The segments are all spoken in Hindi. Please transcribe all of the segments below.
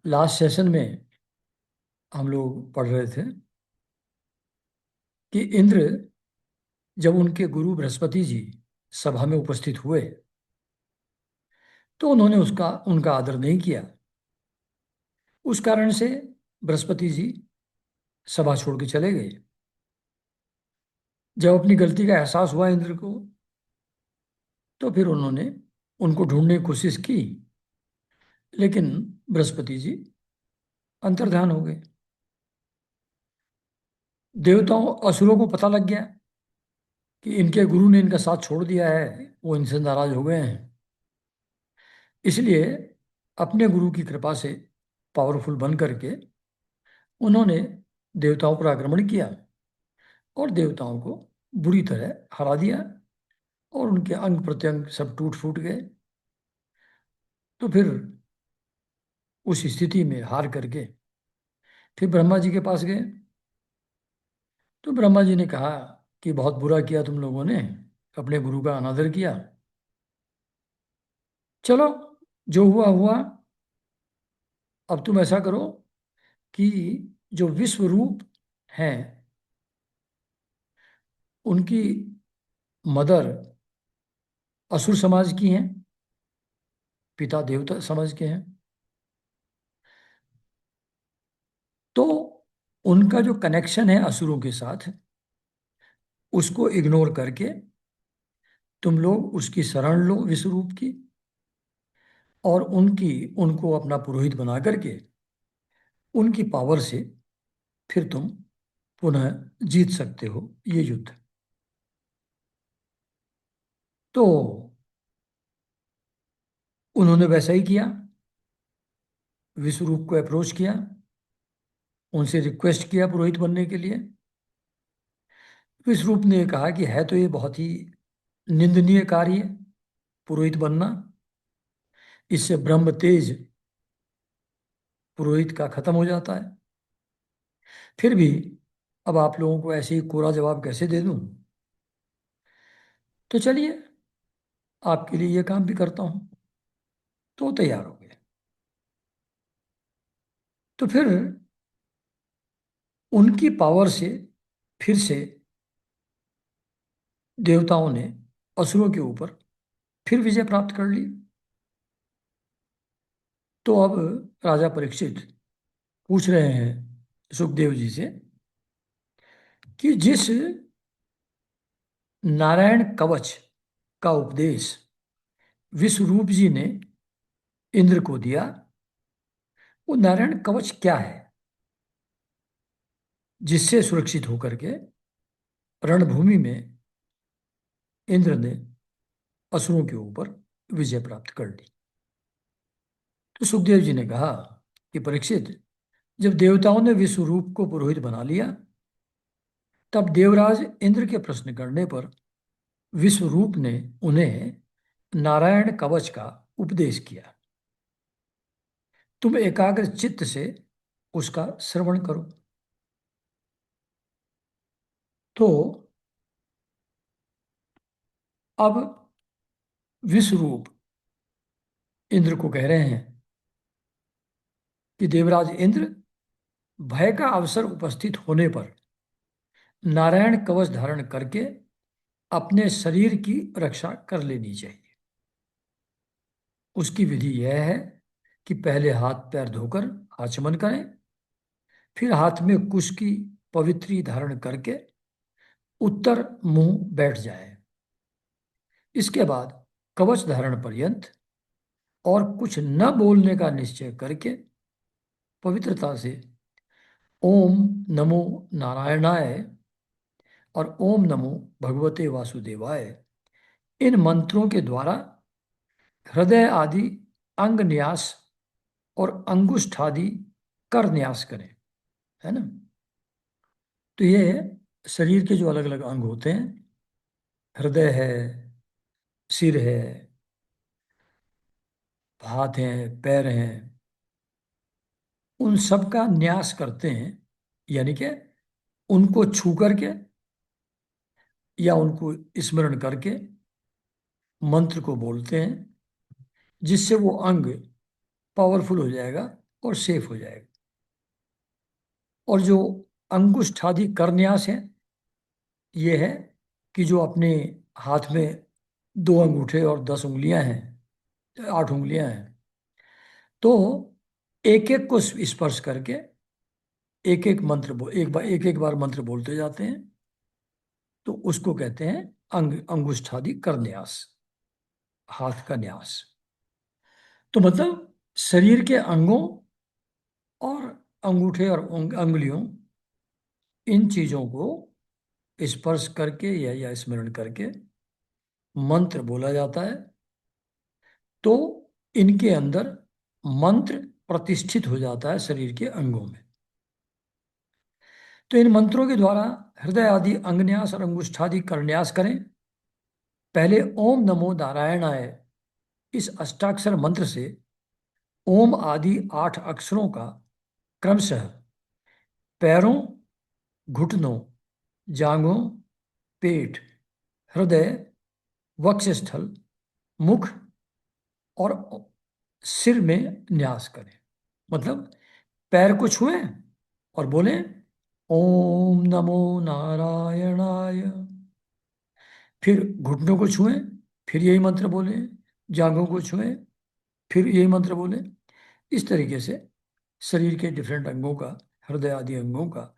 लास्ट सेशन में हम लोग पढ़ रहे थे कि इंद्र जब उनके गुरु बृहस्पति जी सभा में उपस्थित हुए तो उन्होंने उसका उनका आदर नहीं किया। उस कारण से बृहस्पति जी सभा छोड़ के चले गए। जब अपनी गलती का एहसास हुआ इंद्र को, तो फिर उन्होंने उनको ढूंढने की कोशिश की, लेकिन बृहस्पति जी अंतर्ध्यान हो गए। देवताओं असुरों को पता लग गया कि इनके गुरु ने इनका साथ छोड़ दिया है, वो इनसे नाराज हो गए हैं। इसलिए अपने गुरु की कृपा से पावरफुल बन करके उन्होंने देवताओं पर आक्रमण किया और देवताओं को बुरी तरह हरा दिया और उनके अंग प्रत्यंग सब टूट फूट गए। तो फिर उस स्थिति में हार करके फिर ब्रह्मा जी के पास गए। तो ब्रह्मा जी ने कहा कि बहुत बुरा किया तुम लोगों ने, अपने गुरु का अनादर किया। चलो, जो हुआ हुआ। अब तुम ऐसा करो कि जो विश्व रूप हैं उनकी मदर असुर समाज की हैं, पिता देवता समाज के हैं। तो उनका जो कनेक्शन है असुरों के साथ, उसको इग्नोर करके तुम लोग उसकी शरण लो विश्व रूप की, और उनको अपना पुरोहित बना करके उनकी पावर से फिर तुम पुनः जीत सकते हो ये युद्ध। तो उन्होंने वैसा ही किया, विश्वरूप को अप्रोच किया, उनसे रिक्वेस्ट किया पुरोहित बनने के लिए। विश्वरूप ने कहा कि है तो ये बहुत ही निंदनीय कार्य, पुरोहित बनना, इससे ब्रह्म तेज पुरोहित का खत्म हो जाता है। फिर भी अब आप लोगों को ऐसे ही कोरा जवाब कैसे दे दूं, तो चलिए आपके लिए ये काम भी करता हूं। तो तैयार हो गए। तो फिर उनकी पावर से फिर से देवताओं ने असुरों के ऊपर फिर विजय प्राप्त कर ली। तो अब राजा परीक्षित पूछ रहे हैं सुखदेव जी से कि जिस नारायण कवच का उपदेश विश्वरूप जी ने इंद्र को दिया, वो नारायण कवच क्या है जिससे सुरक्षित होकर के रणभूमि में इंद्र ने असुरों के ऊपर विजय प्राप्त कर ली। तो सुखदेव जी ने कहा कि परीक्षित, जब देवताओं ने विश्वरूप को पुरोहित बना लिया, तब देवराज इंद्र के प्रश्न करने पर विश्वरूप ने उन्हें नारायण कवच का उपदेश किया। तुम एकाग्र चित्त से उसका श्रवण करो। तो अब विश्वरूप इंद्र को कह रहे हैं कि देवराज इंद्र, भय का अवसर उपस्थित होने पर नारायण कवच धारण करके अपने शरीर की रक्षा कर लेनी चाहिए। उसकी विधि यह है कि पहले हाथ पैर धोकर आचमन करें, फिर हाथ में कुश की पवित्री धारण करके उत्तर मुंह बैठ जाए। इसके बाद कवच धारण पर्यंत और कुछ न बोलने का निश्चय करके पवित्रता से ओम नमो नारायणाय और ओम नमो भगवते वासुदेवाय, इन मंत्रों के द्वारा हृदय आदि अंग न्यास और अंगुष्ठ आदि कर न्यास करें। है ना? तो ये शरीर के जो अलग अलग अंग होते हैं, हृदय है, सिर है, हाथ हैं, पैर हैं, उन सब का न्यास करते हैं। यानी कि उनको छू करके या उनको स्मरण करके मंत्र को बोलते हैं, जिससे वो अंग पावरफुल हो जाएगा और सेफ हो जाएगा। और जो अंगुष्ठादि करन्यास है, ये है कि जो अपने हाथ में 2 अंगूठे और 10 उंगलियां हैं, 8 उंगलियां हैं, तो एक एक को स्पर्श करके एक एक बार मंत्र बोलते जाते हैं, तो उसको कहते हैं अंगुष्ठादि करन्यास, हाथ का न्यास। तो मतलब शरीर के अंगों और अंगूठे और अंगुलियों, इन चीजों को स्पर्श करके या स्मरण करके मंत्र बोला जाता है, तो इनके अंदर मंत्र प्रतिष्ठित हो जाता है शरीर के अंगों में। तो इन मंत्रों के द्वारा हृदय आदि अंगन्यास और अंगुष्ठादि करन्यास करें। पहले ओम नमो नारायणाय, इस अष्टाक्षर मंत्र से ओम आदि 8 अक्षरों का क्रमशः पैरों, घुटनों, जांघों, पेट, हृदय, वक्षस्थल, मुख और सिर में न्यास करें। मतलब पैर को छुएं और बोलें ओम नमो नारायणाय। फिर घुटनों को छुएं, फिर यही मंत्र बोलें। जांघों को छुएं, फिर यही मंत्र बोलें। इस तरीके से शरीर के डिफरेंट अंगों का, हृदय आदि अंगों का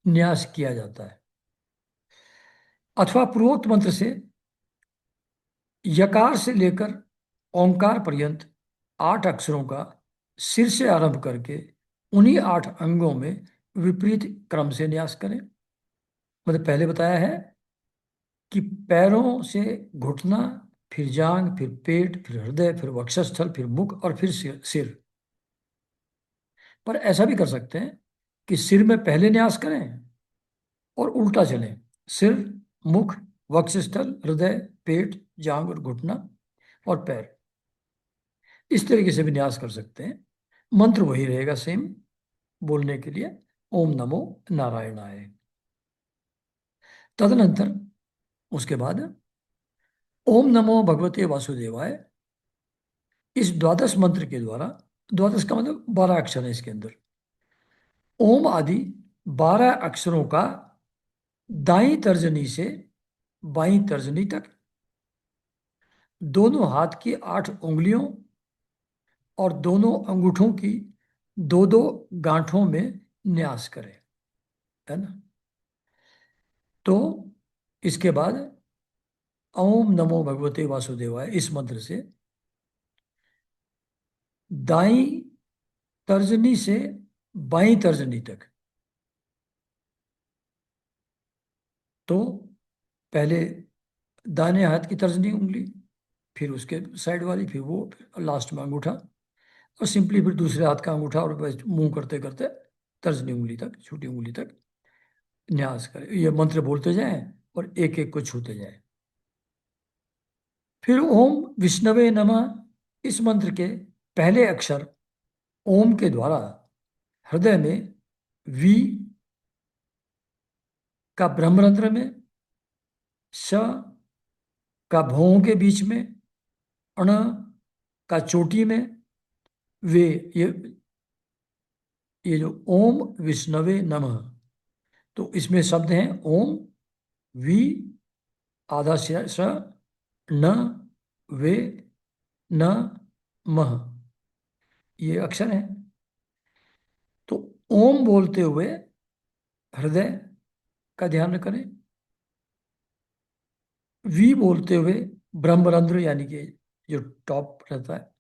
न्यास किया जाता है। अथवा पूर्वोक्त मंत्र से यकार से लेकर ओंकार पर्यंत 8 अक्षरों का सिर से आरंभ करके उन्हीं 8 अंगों में विपरीत क्रम से न्यास करें। मतलब पहले बताया है कि पैरों से घुटना, फिर जांग, फिर पेट, फिर हृदय, फिर वक्षस्थल, फिर मुख और फिर सिर। पर ऐसा भी कर सकते हैं कि सिर में पहले न्यास करें और उल्टा चलें। सिर, मुख, वक्षस्थल, हृदय, पेट, जांग और घुटना और पैर, इस तरीके से भी न्यास कर सकते हैं। मंत्र वही रहेगा सेम बोलने के लिए, ओम नमो नारायणाय। तदनंतर उसके बाद ओम नमो भगवते वासुदेवाय, इस द्वादश मंत्र के द्वारा, द्वादश का मतलब 12 अक्षर है इसके अंदर, ओम आदि 12 अक्षरों का दाई तर्जनी से बाई तर्जनी तक दोनों हाथ की 8 उंगलियों और दोनों अंगूठों की 2 2 गांठों में न्यास करें, है ना। तो इसके बाद ओम नमो भगवते वासुदेवाय, इस मंत्र से दाई तर्जनी से बाई तर्जनी तक, तो पहले दाहिने हाथ की तर्जनी उंगली, फिर उसके साइड वाली, फिर वो, फिर लास्ट में अंगूठा, और सिंपली फिर दूसरे हाथ का अंगूठा और बस मुंह करते करते तर्जनी उंगली तक, छोटी उंगली तक न्यास करें। ये मंत्र बोलते जाएं और एक एक को छूते जाएं। फिर ओम विष्णवे नमः, इस मंत्र के पहले अक्षर ओम के द्वारा हृदय में वी का ब्रह्मरंध्र में, स का भौं के बीच में, अण का चोटी में, वे, ये जो ओम विष्णवे नमः, तो इसमें शब्द हैं ओम, वी, आधा स, न, वे, न, मह, ये अक्षर हैं। तो ओम बोलते हुए हृदय का ध्यान करें, वी बोलते हुए ब्रह्मरंध्र यानी कि जो टॉप रहता है,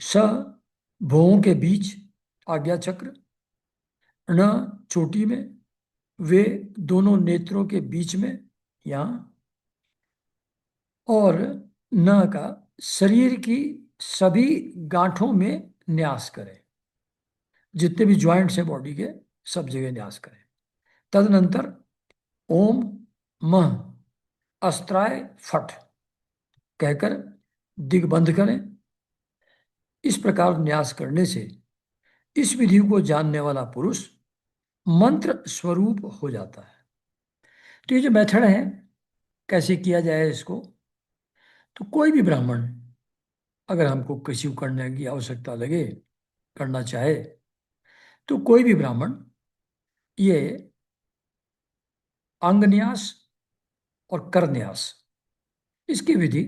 स भुवों के बीच आज्ञा चक्र, ण चोटी में, वे दोनों नेत्रों के बीच में यहाँ, और न का शरीर की सभी गांठों में न्यास करें। जितने भी ज्वाइंट्स हैं बॉडी के, सब जगह न्यास करें। तदनंतर ओम मह अस्त्राय फट कहकर दिग्बंध करें। इस प्रकार न्यास करने से इस विधि को जानने वाला पुरुष मंत्र स्वरूप हो जाता है। तो ये जो मेथड है, कैसे किया जाए इसको, तो कोई भी ब्राह्मण, अगर हमको किसी को करने की आवश्यकता लगे, करना चाहे तो कोई भी ब्राह्मण ये अंगन्यास और करन्यास, इसकी विधि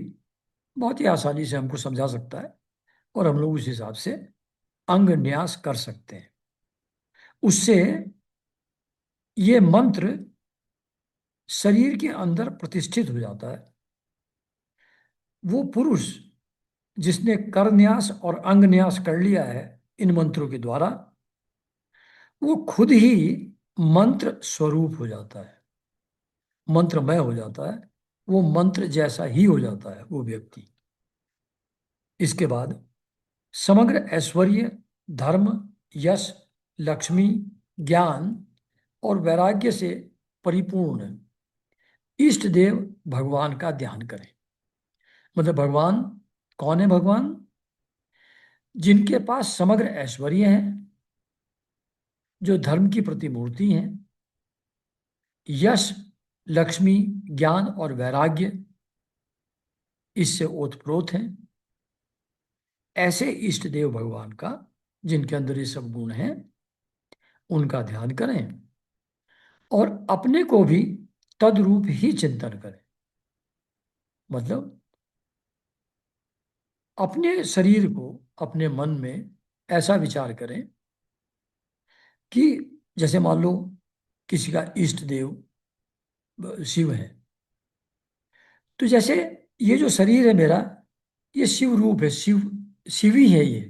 बहुत ही आसानी से हमको समझा सकता है, और हम लोग उस हिसाब से अंगन्यास कर सकते हैं। उससे ये मंत्र शरीर के अंदर प्रतिष्ठित हो जाता है। वो पुरुष जिसने करन्यास और अंगन्यास कर लिया है इन मंत्रों के द्वारा, वो खुद ही मंत्र स्वरूप हो जाता है, मंत्रमय हो जाता है, वो मंत्र जैसा ही हो जाता है वो व्यक्ति। इसके बाद समग्र ऐश्वर्य, धर्म, यश, लक्ष्मी, ज्ञान और वैराग्य से परिपूर्ण इष्ट देव भगवान का ध्यान करें। मतलब भगवान कौन है? भगवान जिनके पास समग्र ऐश्वर्य है, जो धर्म की प्रतिमूर्ति हैं, यश, लक्ष्मी, ज्ञान और वैराग्य इससे ओतप्रोत हैं, ऐसे इष्ट देव भगवान का, जिनके अंदर ये सब गुण हैं, उनका ध्यान करें और अपने को भी तद्रूप ही चिंतन करें। मतलब अपने शरीर को अपने मन में ऐसा विचार करें कि जैसे मान लो किसी का इष्ट देव शिव है, तो जैसे ये जो शरीर है मेरा, ये शिव रूप है, शिव शिवी है ये,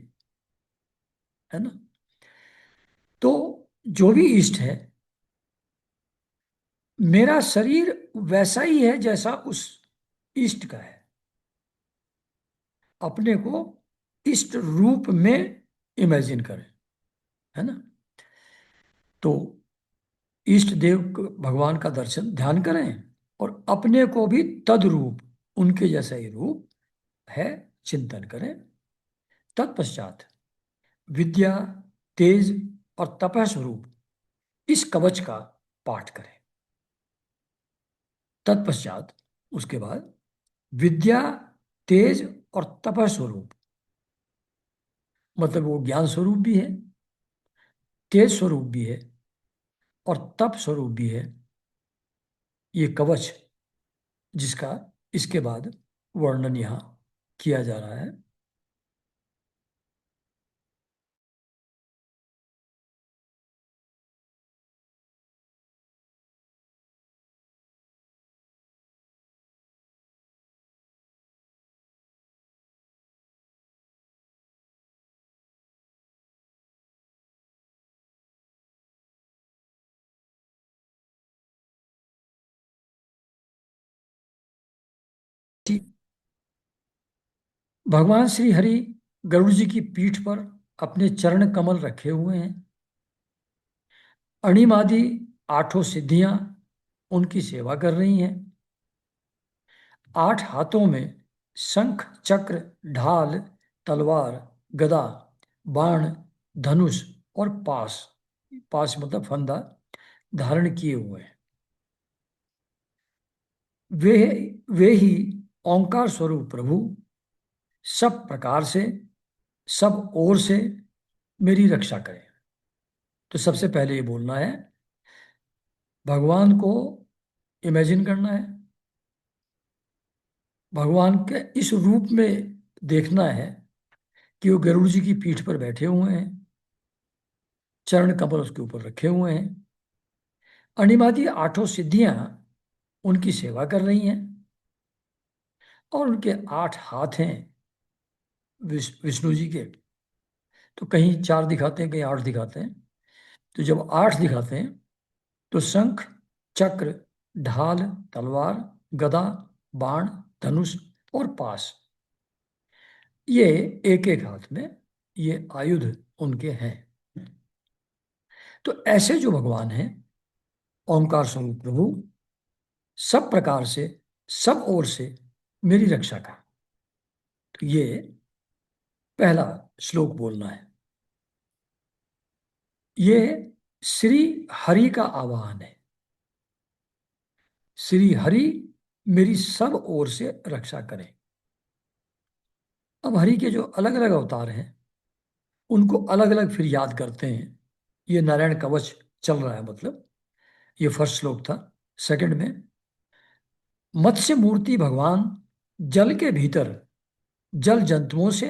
है ना? तो जो भी इष्ट है, मेरा शरीर वैसा ही है जैसा उस इष्ट का है। अपने को इष्ट रूप में इमेजिन करें, है ना? तो इष्ट देव भगवान का दर्शन ध्यान करें और अपने को भी तद्रूप, उनके जैसा ही रूप है, चिंतन करें। तत्पश्चात विद्या, तेज और तपह स्वरूप इस कवच का पाठ करें। तत्पश्चात उसके बाद विद्या, तेज और तपह स्वरूप, मतलब वो ज्ञान स्वरूप भी है, तेज स्वरूप भी है और तप स्वरूप भी है, ये कवच जिसका इसके बाद वर्णन यहाँ किया जा रहा है। ठीक। भगवान श्री हरि गरुड़ जी की पीठ पर अपने चरण कमल रखे हुए हैं। अणिमादि आठों सिद्धियां उनकी सेवा कर रही हैं। आठ हाथों में शंख, चक्र, ढाल, तलवार, गदा, बाण, धनुष और पास, पास मतलब फंदा, धारण किए हुए हैं। वे वे ही ओंकार स्वरूप प्रभु सब प्रकार से, सब ओर से मेरी रक्षा करें। तो सबसे पहले ये बोलना है, भगवान को इमेजिन करना है, भगवान के इस रूप में देखना है कि वो गरुड़ जी की पीठ पर बैठे हुए हैं, चरण कमल उसके ऊपर रखे हुए हैं, अणिमादी आठों सिद्धियां उनकी सेवा कर रही हैं और उनके आठ हाथ हैं विष्णु जी के। तो कहीं चार दिखाते हैं, कहीं आठ दिखाते हैं। तो जब आठ दिखाते हैं तो शंख, चक्र, ढाल, तलवार, गदा, बाण, धनुष और पास, ये एक एक हाथ में ये आयुध उनके हैं। तो ऐसे जो भगवान हैं, ओंकार स्वरूप प्रभु, सब प्रकार से, सब ओर से मेरी रक्षा कर। तो ये पहला श्लोक बोलना है। ये श्री हरि का आवाहन है। श्री हरि मेरी सब ओर से रक्षा करें। अब हरि के जो अलग अलग अवतार हैं, उनको अलग अलग फिर याद करते हैं। ये नारायण कवच चल रहा है, मतलब ये फर्स्ट श्लोक था। सेकंड में, मत्स्य मूर्ति भगवान जल के भीतर जल जंतुओं से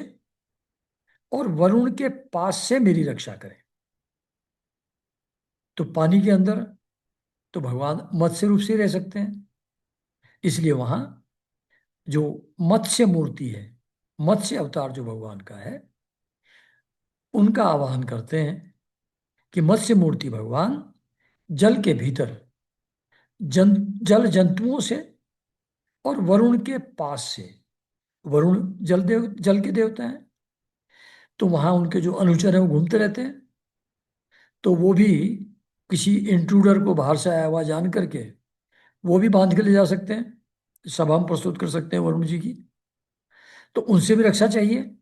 और वरुण के पास से मेरी रक्षा करें। तो पानी के अंदर तो भगवान मत्स्य रूप से रह सकते हैं, इसलिए वहां जो मत्स्य मूर्ति है, मत्स्य अवतार जो भगवान का है, उनका आवाहन करते हैं कि मत्स्य मूर्ति भगवान जल के भीतर जल जंतुओं से और वरुण के पास से। वरुण जल के देवता हैं, तो वहां उनके जो अनुचर हैं वो घूमते रहते हैं, तो वो भी किसी इंट्रूडर को बाहर से आया हुआ जान करके वो भी बांध के ले जा सकते हैं, सभा में प्रस्तुत कर सकते हैं वरुण जी की। तो उनसे भी रक्षा चाहिए।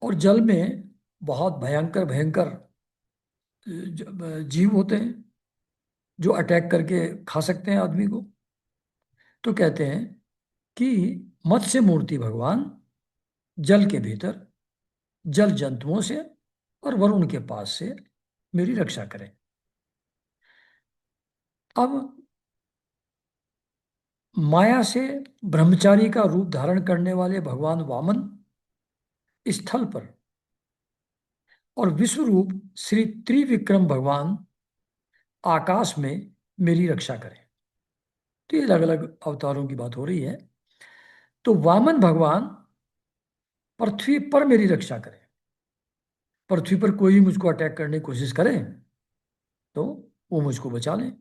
और जल में बहुत भयंकर भयंकर जीव होते हैं जो अटैक करके खा सकते हैं आदमी को। तो कहते हैं कि मत्स्य मूर्ति भगवान जल के भीतर जल जंतुओं से और वरुण के पास से मेरी रक्षा करें। अब माया से ब्रह्मचारी का रूप धारण करने वाले भगवान वामन स्थल पर और विश्व रूप श्री त्रिविक्रम भगवान आकाश में मेरी रक्षा करें। तो ये अलग अलग अवतारों की बात हो रही है। तो वामन भगवान पृथ्वी पर मेरी रक्षा करें। पृथ्वी पर कोई मुझको अटैक करने की कोशिश करे तो वो मुझको बचा लें।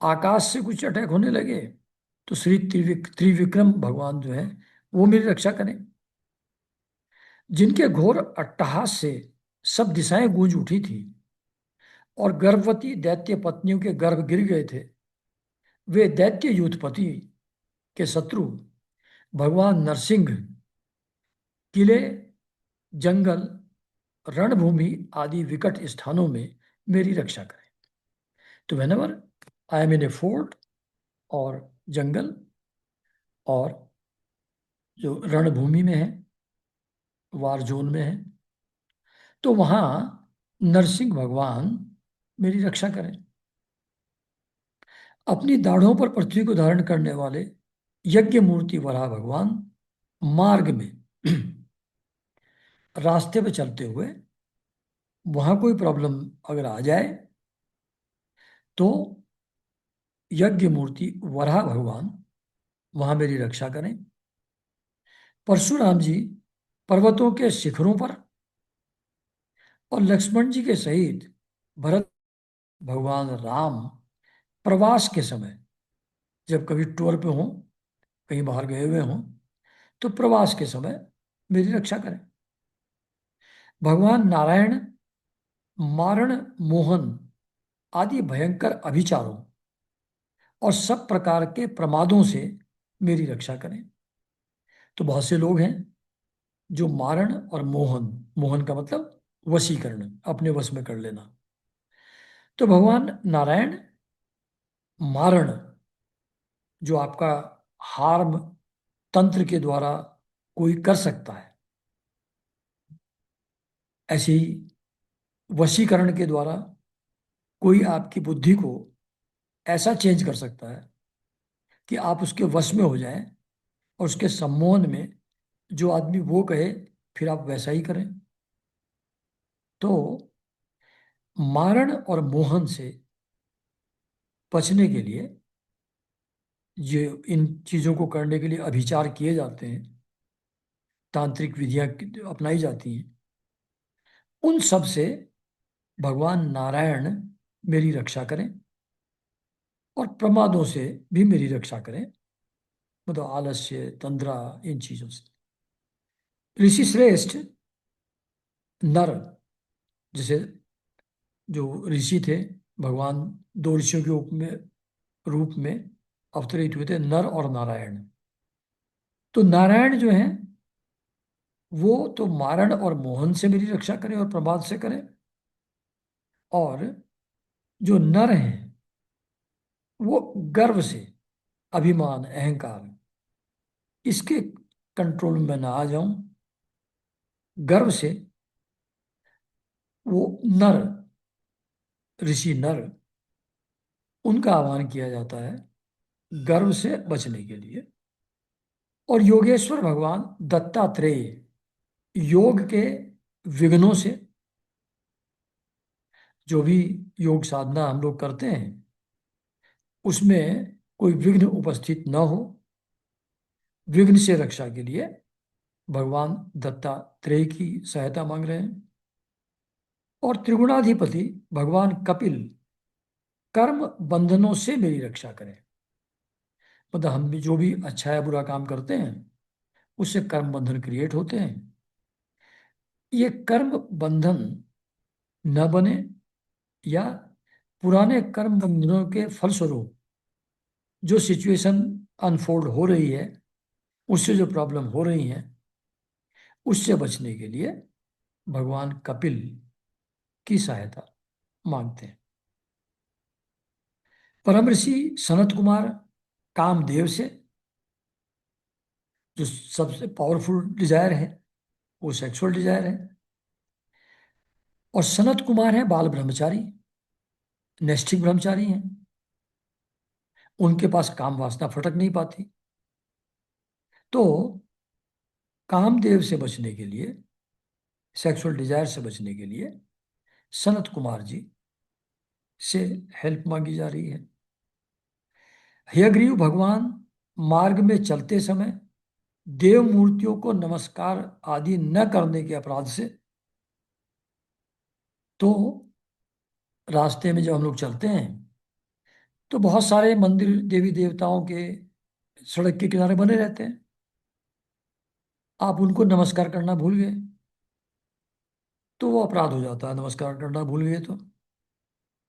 आकाश से कुछ अटैक होने लगे तो श्री त्रिविक्रम भगवान जो है वो मेरी रक्षा करें। जिनके घोर अट्टहास से सब दिशाएं गूंज उठी थी और गर्भवती दैत्य पत्नियों के गर्भ गिर गए थे, वे दैत्य यूथपति के शत्रु भगवान नरसिंह किले, जंगल, रणभूमि आदि विकट स्थानों में मेरी रक्षा करें। तो whenever I am in A fort और जंगल और जो रणभूमि में है, वार जोन में है, तो वहां नरसिंह भगवान मेरी रक्षा करें। अपनी दाढ़ों पर पृथ्वी को धारण करने वाले यज्ञ मूर्ति वराह भगवान मार्ग में रास्ते पे चलते हुए वहां कोई प्रॉब्लम अगर आ जाए तो यज्ञ मूर्ति वराह भगवान वहां मेरी रक्षा करें। परशुराम जी पर्वतों के शिखरों पर और लक्ष्मण जी के सहित भरत भगवान राम प्रवास के समय, जब कभी टूर पे हों, कहीं बाहर गए हुए हों, तो प्रवास के समय मेरी रक्षा करें। भगवान नारायण मारण, मोहन आदि भयंकर अभिचारों और सब प्रकार के प्रमादों से मेरी रक्षा करें। तो बहुत से लोग हैं जो मारण और मोहन, मोहन का मतलब वशीकरण, अपने वश में कर लेना। तो भगवान नारायण मारण, जो आपका हार्म तंत्र के द्वारा कोई कर सकता है, ऐसे ही वशीकरण के द्वारा कोई आपकी बुद्धि को ऐसा चेंज कर सकता है कि आप उसके वश में हो जाएं और उसके सम्मोहन में जो आदमी वो कहे फिर आप वैसा ही करें। तो मारण और मोहन से बचने के लिए ये इन चीज़ों को करने के लिए अभिचार किए जाते हैं, तांत्रिक विधियां अपनाई जाती हैं। उन सब से भगवान नारायण मेरी रक्षा करें और प्रमादों से भी मेरी रक्षा करें, मतलब आलस्य, तंद्रा, इन चीजों से। ऋषि श्रेष्ठ नर, जैसे जो ऋषि थे, भगवान दो ऋषियों के रूप में अवतरित हुए थे, नर और नारायण। तो नारायण जो है वो तो मारण और मोहन से मेरी रक्षा करें और प्रमाद से करें, और जो नर हैं वो गर्व से, अभिमान, अहंकार, इसके कंट्रोल में ना आ जाऊं, गर्व से वो नर, ऋषि नर, उनका आह्वान किया जाता है गर्व से बचने के लिए। और योगेश्वर भगवान दत्तात्रेय योग के विघ्नों से, जो भी योग साधना हम लोग करते हैं उसमें कोई विघ्न उपस्थित न हो, विघ्न से रक्षा के लिए भगवान दत्तात्रेय की सहायता मांग रहे हैं। और त्रिगुणाधिपति भगवान कपिल कर्म बंधनों से मेरी रक्षा करें। मतलब हम भी जो भी अच्छा या बुरा काम करते हैं उससे कर्म बंधन क्रिएट होते हैं। ये कर्म बंधन न बने, या पुराने कर्म बंधनों के फलस्वरूप जो सिचुएशन अनफोल्ड हो रही है, उससे जो प्रॉब्लम हो रही है, उससे बचने के लिए भगवान कपिल की सहायता मांगते हैं। परम ऋषि सनत कुमार कामदेव से, जो सबसे पावरफुल डिजायर है वो सेक्सुअल डिजायर है। और सनत कुमार है बाल ब्रह्मचारी, नैष्ठिक ब्रह्मचारी हैं। उनके पास काम वासना फटक नहीं पाती। तो कामदेव से बचने के लिए, सेक्सुअल डिजायर से बचने के लिए सनत कुमार जी से हेल्प मांगी जा रही है। हयग्रीव भगवान मार्ग में चलते समय देव मूर्तियों को नमस्कार आदि न करने के अपराध से, तो रास्ते में जब हम लोग चलते हैं तो बहुत सारे मंदिर देवी देवताओं के सड़क के किनारे बने रहते हैं, आप उनको नमस्कार करना भूल गए तो वो अपराध हो जाता है। नमस्कार करना भूल गए तो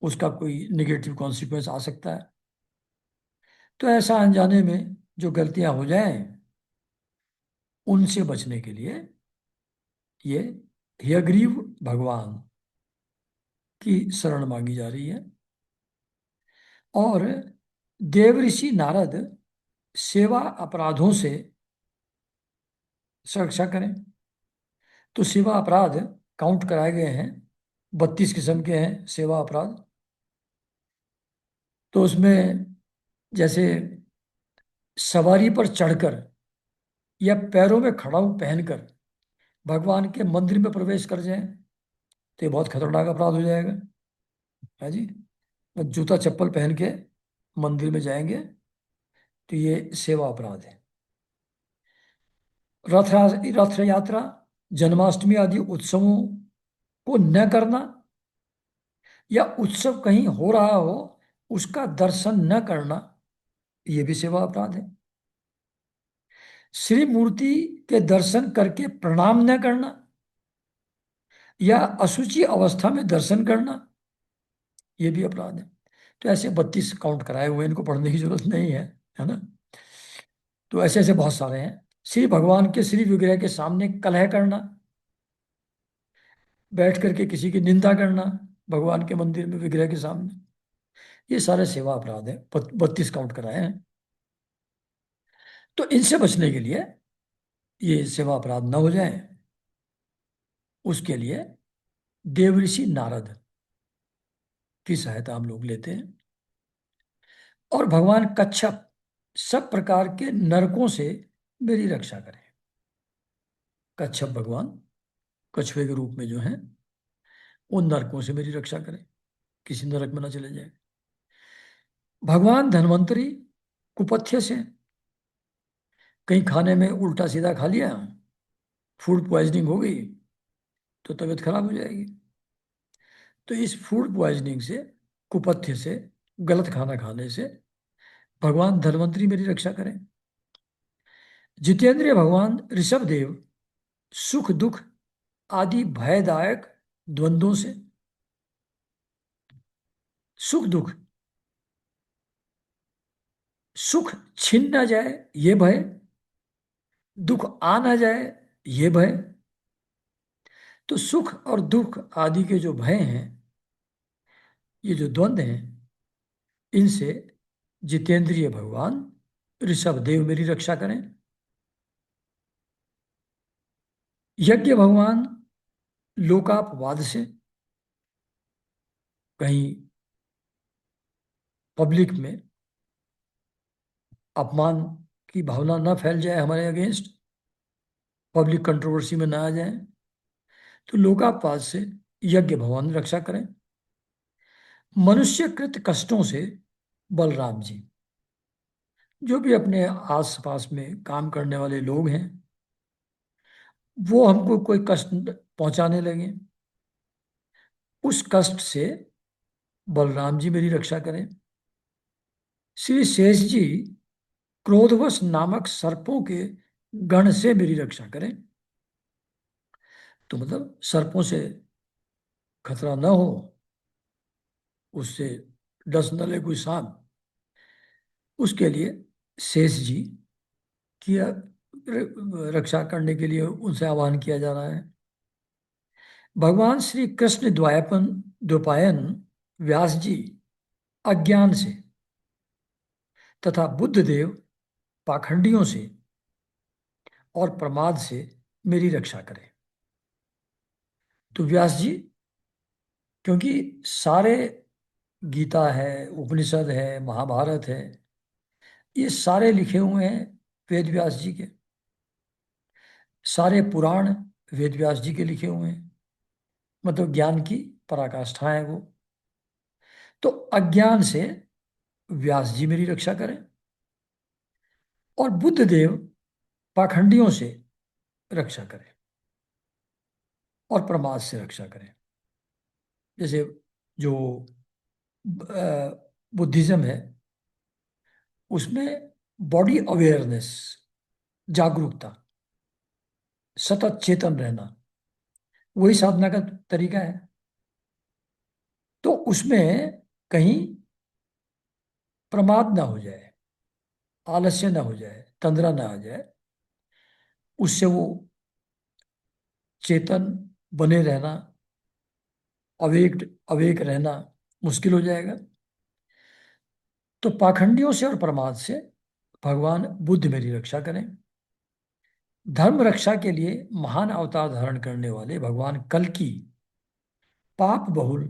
उसका कोई निगेटिव कॉन्सिक्वेंस आ सकता है। तो ऐसा अनजाने में जो गलतियां हो जाएं, उनसे बचने के लिए ये हयग्रीव भगवान की शरण मांगी जा रही है। और देवऋषि नारद सेवा अपराधों से सुरक्षा करें। तो सेवा अपराध काउंट कराए गए हैं, 32 किस्म के हैं सेवा अपराध। तो उसमें जैसे सवारी पर चढ़कर या पैरों में खड़ाऊ पहनकर भगवान के मंदिर में प्रवेश कर जाएं तो ये बहुत खतरनाक अपराध हो जाएगा, है जी। जूता चप्पल पहन के मंदिर में जाएंगे तो ये सेवा अपराध है। रथ रथ यात्रा, जन्माष्टमी आदि उत्सवों को न करना, या उत्सव कहीं हो रहा हो उसका दर्शन न करना, ये भी सेवा अपराध है। श्री मूर्ति के दर्शन करके प्रणाम न करना, या अशुचि अवस्था में दर्शन करना, ये भी अपराध है। तो ऐसे 32 काउंट कराए हुए, इनको पढ़ने की जरूरत नहीं है ना। तो ऐसे ऐसे बहुत सारे हैं। श्री भगवान के श्री विग्रह के सामने कलह करना, बैठ करके किसी की निंदा करना भगवान के मंदिर में विग्रह के सामने, ये सारे सेवा अपराध है। 32 काउंट कराए हैं। तो इनसे बचने के लिए, ये सेवा अपराध न हो जाए, उसके लिए देवऋषि नारद की सहायता हम लोग लेते हैं। और भगवान कच्छप सब प्रकार के नरकों से मेरी रक्षा करें। कच्छप भगवान कछुए के रूप में जो हैं, उन नरकों से मेरी रक्षा करें, किसी नरक में ना चले जाए। भगवान धन्वंतरी कुपथ्य से, कहीं खाने में उल्टा सीधा खा लिया, फूड पॉइजनिंग हो गई तो तबीयत खराब हो जाएगी। तो इस फूड पॉइजनिंग से, कुपथ्य से, गलत खाना खाने से भगवान धन्वंतरी मेरी रक्षा करें। जितेंद्रिय भगवान ऋषभ देव सुख दुख आदि भयदायक द्वंद्वों से, सुख दुख, सुख छिन ना जाए ये भय, दुख आ ना जाए ये भय। तो सुख और दुख आदि के जो भय हैं, ये जो द्वंद्व हैं, इनसे जितेंद्रिय भगवान ऋषभ देव मेरी रक्षा करें। यज्ञ भगवान लोकापवाद से, कहीं पब्लिक में अपमान की भावना ना फैल जाए हमारे अगेंस्ट, पब्लिक कंट्रोवर्सी में ना आ जाए। तो लोकापात से यज्ञ भगवान रक्षा करें। मनुष्यकृत कष्टों से बलराम जी, जो भी अपने आस पास में काम करने वाले लोग हैं वो हमको कोई कष्ट पहुंचाने लगे, उस कष्ट से बलराम जी मेरी रक्षा करें। श्री शेष जी क्रोधवश नामक सर्पों के गण से मेरी रक्षा करें। तो मतलब सर्पों से खतरा न हो, उससे डस न ले कोई सांप, उसके लिए शेष जी की रक्षा करने के लिए उनसे आह्वान किया जा रहा है। भगवान श्री कृष्ण द्वैपायन व्यास जी अज्ञान से तथा बुद्ध देव पाखंडियों से और प्रमाद से मेरी रक्षा करें। तो व्यास जी, क्योंकि सारे गीता है, उपनिषद है, महाभारत है, ये सारे लिखे हुए हैं वेद व्यास जी के। सारे पुराण वेद व्यास जी के लिखे हुए हैं, मतलब ज्ञान की पराकाष्ठा है वो। तो अज्ञान से व्यास जी मेरी रक्षा करें और बुद्ध देव पाखंडियों से रक्षा करें और प्रमाद से रक्षा करें। जैसे जो बुद्धिज्म है उसमें बॉडी अवेयरनेस, जागरूकता, सतत चेतन रहना, वही साधना का तरीका है। तो उसमें कहीं प्रमाद ना हो जाए, आलस्य ना हो जाए, तंद्रा ना आ जाए, उससे वो चेतन बने रहना, अवेक अवेक रहना मुश्किल हो जाएगा। तो पाखंडियों से और प्रमाद से भगवान बुद्ध मेरी रक्षा करें। धर्म रक्षा के लिए महान अवतार धारण करने वाले भगवान कल की पाप बहुल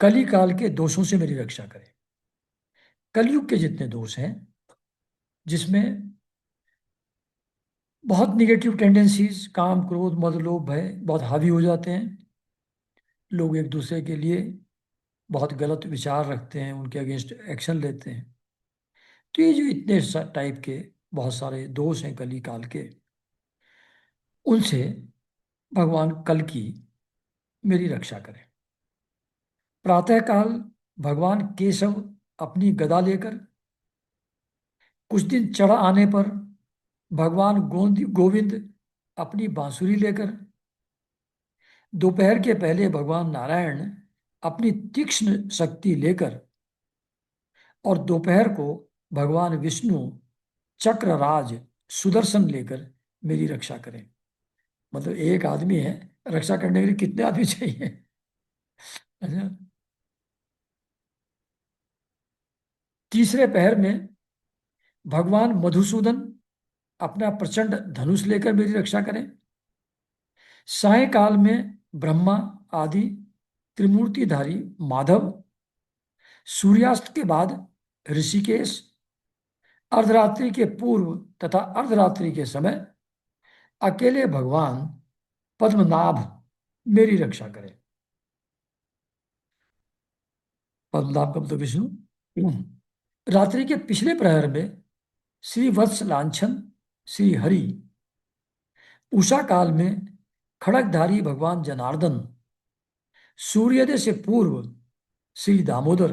कली काल के दोषों से मेरी रक्षा करें। कलयुग के जितने दोष हैं जिसमें बहुत निगेटिव टेंडेंसीज, काम क्रोध मद लोभ भय बहुत हावी हो जाते हैं, लोग एक दूसरे के लिए बहुत गलत विचार रखते हैं, उनके अगेंस्ट एक्शन लेते हैं। तो ये जो इतने टाइप के बहुत सारे दोष हैं कली काल के, उनसे भगवान कल की मेरी रक्षा करें। प्रातःकाल भगवान केशव अपनी गदा लेकर, कुछ दिन चढ़ आने पर भगवान गोविंद अपनी बांसुरी लेकर, दोपहर के पहले भगवान नारायण अपनी तीक्ष्ण शक्ति लेकर, और दोपहर को भगवान विष्णु चक्रराज सुदर्शन लेकर मेरी रक्षा करें। मतलब एक आदमी है, रक्षा करने के लिए कितने आदमी चाहिए? अच्छा। तीसरे पहर में भगवान मधुसूदन अपना प्रचंड धनुष लेकर मेरी रक्षा करें। सायकाल में ब्रह्मा आदि त्रिमूर्तिधारी माधव, सूर्यास्त के बाद ऋषिकेश, अर्धरात्रि के पूर्व तथा अर्धरात्रि के समय अकेले भगवान पद्मनाभ मेरी रक्षा करें। पद्मनाभ का मतलब विष्णु। रात्रि के पिछले प्रहर में श्री वत्स लांछन श्री हरि, उषा काल में खड़गधारी भगवान जनार्दन, सूर्योदय से पूर्व श्री दामोदर,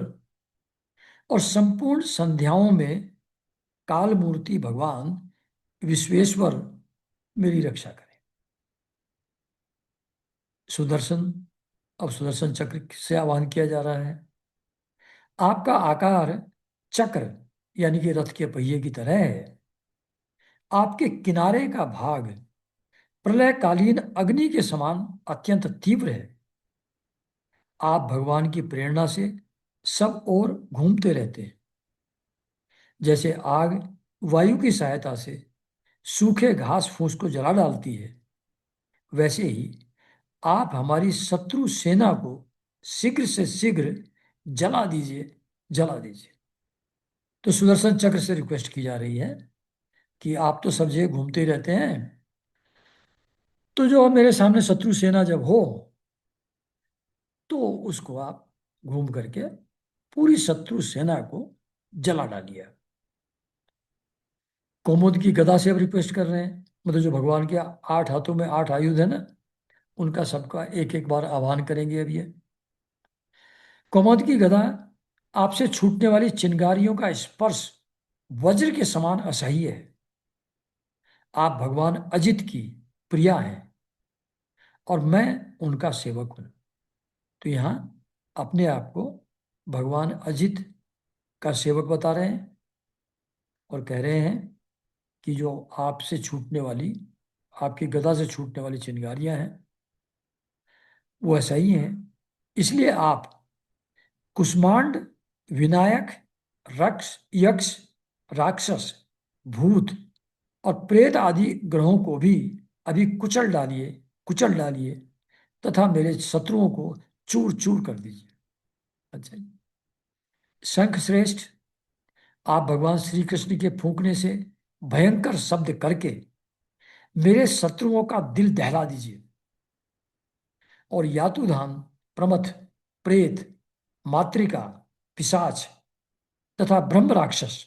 और संपूर्ण संध्याओं में काल मूर्ति भगवान विश्वेश्वर मेरी रक्षा करें। सुदर्शन, अब सुदर्शन चक्र से आह्वान किया जा रहा है। आपका आकार चक्र यानी कि रथ के पहिए की तरह है। आपके किनारे का भाग प्रलयकालीन अग्नि के समान अत्यंत तीव्र है। आप भगवान की प्रेरणा से सब ओर घूमते रहते हैं। जैसे आग वायु की सहायता से सूखे घास फूस को जला डालती है, वैसे ही आप हमारी शत्रु सेना को शीघ्र से शीघ्र जला दीजिए, जला दीजिए। तो सुदर्शन चक्र से रिक्वेस्ट की जा रही है कि आप तो सब जगह घूमते ही रहते हैं, तो जो मेरे सामने शत्रु सेना जब हो तो उसको आप घूम करके पूरी शत्रु सेना को जला डालिए। कौमुद की गदा से अब रिक्वेस्ट कर रहे हैं, मतलब जो भगवान के 8 हाथों में 8 आयुध है ना, उनका सबका एक एक बार आह्वान करेंगे अब ये। कौमुद की गदा, आपसे छूटने वाली चिंगारियों का स्पर्श वज्र के समान असह्य है। आप भगवान अजित की प्रिया हैं और मैं उनका सेवक हूं। तो यहाँ अपने आप को भगवान अजित का सेवक बता रहे हैं और कह रहे हैं कि जो आपसे छूटने वाली, आपकी गदा से छूटने वाली चिंगारियां हैं वो ऐसा ही हैं। इसलिए आप कुष्मांड, विनायक, रक्ष, यक्ष, राक्षस, भूत और प्रेत आदि ग्रहों को भी अभी कुचल डालिए, कुचल डालिए तथा मेरे शत्रुओं को चूर चूर कर दीजिए। अच्छा जी। शंख श्रेष्ठ, आप भगवान श्री कृष्ण के फूंकने से भयंकर शब्द करके मेरे शत्रुओं का दिल दहला दीजिए और यातुधाम, प्रमथ, प्रेत, मातृका, पिशाच तथा ब्रह्म राक्षस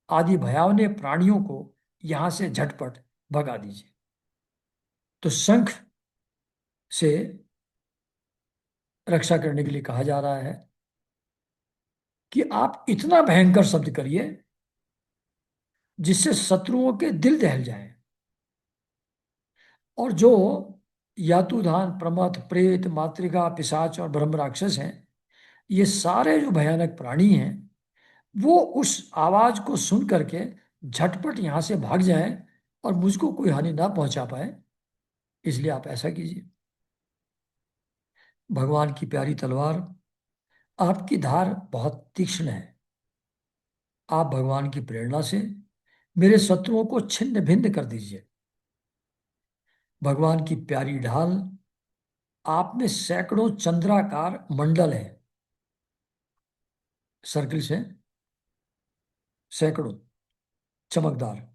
आदि भयावने प्राणियों को यहां से झटपट भगा दीजिए। तो शंख से रक्षा करने के लिए कहा जा रहा है कि आप इतना भयंकर शब्द करिए जिससे शत्रुओं के दिल दहल जाए, और जो यातुधान, प्रमथ, प्रेत, मातृका, पिशाच और ब्रह्म राक्षस हैं, ये सारे जो भयानक प्राणी हैं वो उस आवाज को सुन करके झटपट यहां से भाग जाएं और मुझको कोई हानि ना पहुंचा पाए। इसलिए आप ऐसा कीजिए। भगवान की प्यारी तलवार, आपकी धार बहुत तीक्ष्ण है। आप भगवान की प्रेरणा से मेरे शत्रुओं को छिन्न भिन्न कर दीजिए। भगवान की प्यारी ढाल, आप में सैकड़ों चंद्राकार मंडल हैं, सर्कल से सैकड़ों चमकदार।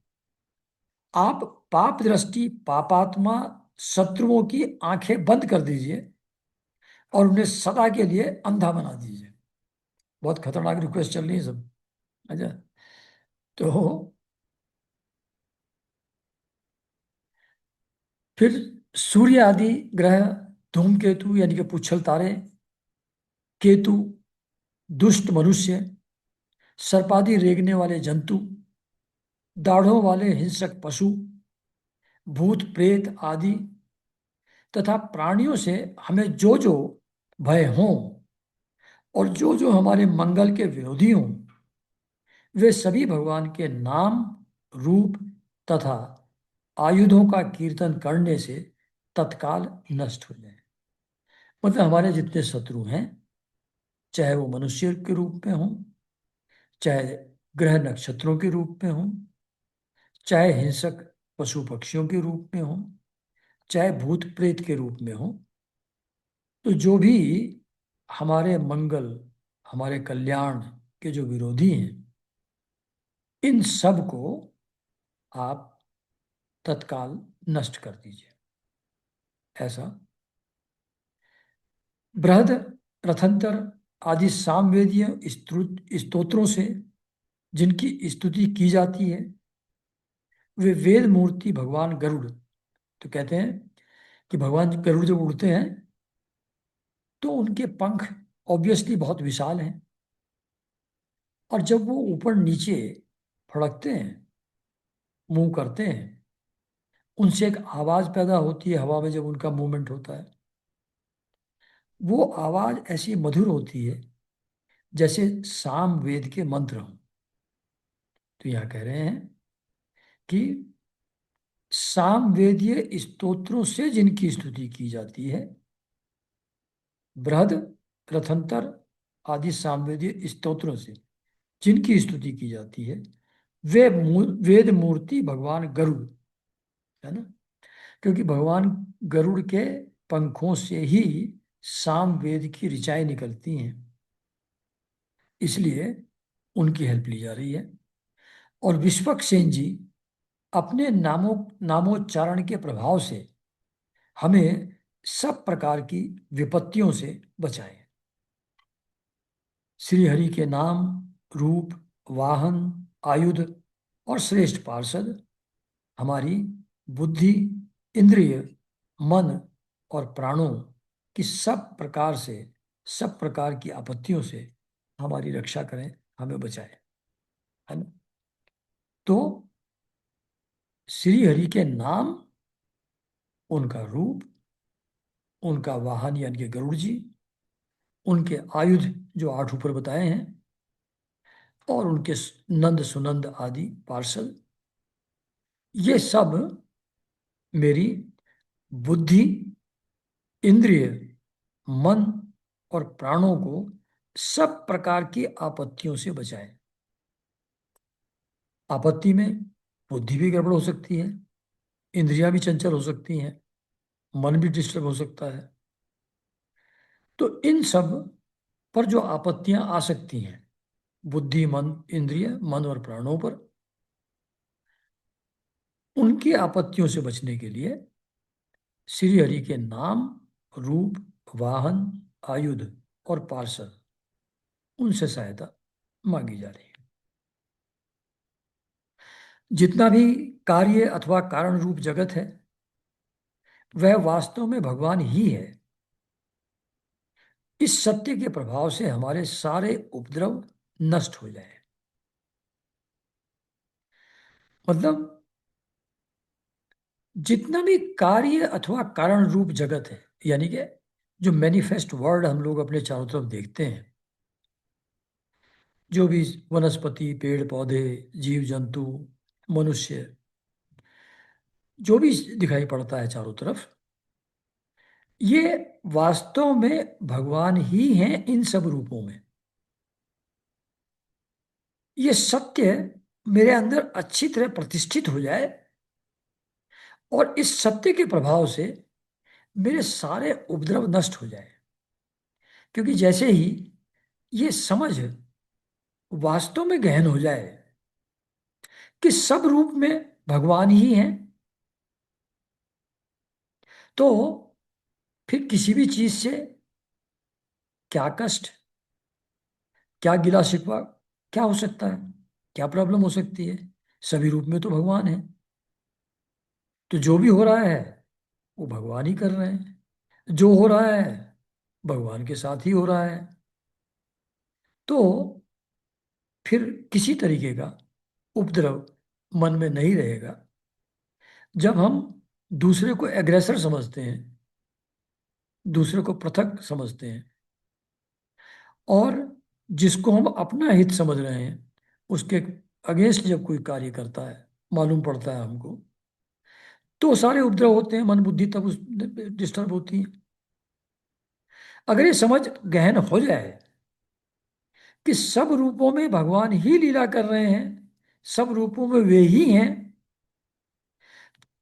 आप पाप दृष्टि पापात्मा शत्रुओं की आंखें बंद कर दीजिए और उन्हें सदा के लिए अंधा बना दीजिए। बहुत खतरनाक रिक्वेस्ट चल रही है सब। अच्छा। तो फिर सूर्य आदि ग्रह, धूमकेतु यानी कि पुच्छल तारे, केतु, दुष्ट मनुष्य, सर्पादि रेंगने वाले जंतु, दाढ़ों वाले हिंसक पशु, भूत प्रेत आदि तथा प्राणियों से हमें जो जो भय हों और जो जो हमारे मंगल के विरोधी हों, वे सभी भगवान के नाम, रूप तथा आयुधों का कीर्तन करने से तत्काल नष्ट हो जाए। मतलब हमारे जितने शत्रु हैं, चाहे वो मनुष्य के रूप में हों, चाहे ग्रह नक्षत्रों के रूप में हों, चाहे हिंसक पशु पक्षियों के रूप में हों, चाहे भूत प्रेत के रूप में हों, तो जो भी हमारे मंगल, हमारे कल्याण के जो विरोधी हैं, इन सब को आप तत्काल नष्ट कर दीजिए। ऐसा बृहद, रथंतर आदि सामवेदीय स्तोत्रों से जिनकी स्तुति की जाती है, वे वेद मूर्ति भगवान गरुड़, तो कहते हैं कि भगवान गरुड़ जब उड़ते हैं तो उनके पंख ऑब्वियसली बहुत विशाल हैं, और जब वो ऊपर नीचे फड़कते हैं, मूव करते हैं, उनसे एक आवाज पैदा होती है हवा में जब उनका मूवमेंट होता है। वो आवाज ऐसी मधुर होती है जैसे साम वेद के मंत्र हों। तो यहां कह रहे हैं कि सामवेदीय स्तोत्रों से जिनकी स्तुति की जाती है, बृहद, रथंतर आदि सामवेदीय स्तोत्रों से जिनकी स्तुति की जाती है, वे वेद मूर्ति भगवान गरुड़ है ना, क्योंकि भगवान गरुड़ के पंखों से ही साम वेद की ऋचाएं निकलती हैं, इसलिए उनकी हेल्प ली जा रही है। और विश्वक्सेन जी अपने नामोच्चारण के प्रभाव से हमें सब प्रकार की विपत्तियों से बचाएं। श्री हरि के नाम, रूप, वाहन, आयुध और श्रेष्ठ पार्षद हमारी बुद्धि, इंद्रिय, मन और प्राणों की सब प्रकार की आपत्तियों से हमारी रक्षा करें, हमें बचाएं, है ना। तो श्री हरि के नाम, उनका रूप, उनका वाहन यानी कि गरुड़ जी, उनके आयुध जो 8 ऊपर बताए हैं, और उनके नंद सुनंद आदि पार्षद, ये सब मेरी बुद्धि, इंद्रिय, मन और प्राणों को सब प्रकार की आपत्तियों से बचाएं। आपत्ति में बुद्धि भी गड़बड़ हो सकती है, इंद्रियां भी चंचल हो सकती हैं, मन भी डिस्टर्ब हो सकता है। तो इन सब पर जो आपत्तियां आ सकती हैं, बुद्धि, मन, इंद्रिय, मन और प्राणों पर, उनकी आपत्तियों से बचने के लिए श्री हरि के नाम, रूप, वाहन, आयुध और पार्षद, उनसे सहायता मांगी जा रही है। जितना भी कार्य अथवा कारण रूप जगत है, वह वास्तव में भगवान ही है। इस सत्य के प्रभाव से हमारे सारे उपद्रव नष्ट हो जाए। मतलब जितना भी कार्य अथवा कारण रूप जगत है, यानी कि जो मैनिफेस्ट वर्ल्ड हम लोग अपने चारों तरफ देखते हैं, जो भी वनस्पति, पेड़ पौधे, जीव जंतु, मनुष्य, जो भी दिखाई पड़ता है चारों तरफ, ये वास्तव में भगवान ही हैं इन सब रूपों में। ये सत्य मेरे अंदर अच्छी तरह प्रतिष्ठित हो जाए, और इस सत्य के प्रभाव से मेरे सारे उपद्रव नष्ट हो जाए। क्योंकि जैसे ही ये समझ वास्तव में गहन हो जाए कि सब रूप में भगवान ही हैं, तो फिर किसी भी चीज से क्या कष्ट, क्या गिला शिकवा, क्या हो सकता है, क्या प्रॉब्लम हो सकती है? सभी रूप में तो भगवान है। तो जो भी हो रहा है वो भगवान ही कर रहे हैं, जो हो रहा है भगवान के साथ ही हो रहा है। तो फिर किसी तरीके का उपद्रव मन में नहीं रहेगा। जब हम दूसरे को एग्रेसर समझते हैं, दूसरे को पृथक समझते हैं, और जिसको हम अपना हित समझ रहे हैं उसके अगेंस्ट जब कोई कार्य करता है, मालूम पड़ता है हमको, तो सारे उपद्रव होते हैं, मन बुद्धि तब उस डिस्टर्ब होती है। अगर ये समझ गहन हो जाए कि सब रूपों में भगवान ही लीला कर रहे हैं, सब रूपों में वे ही हैं,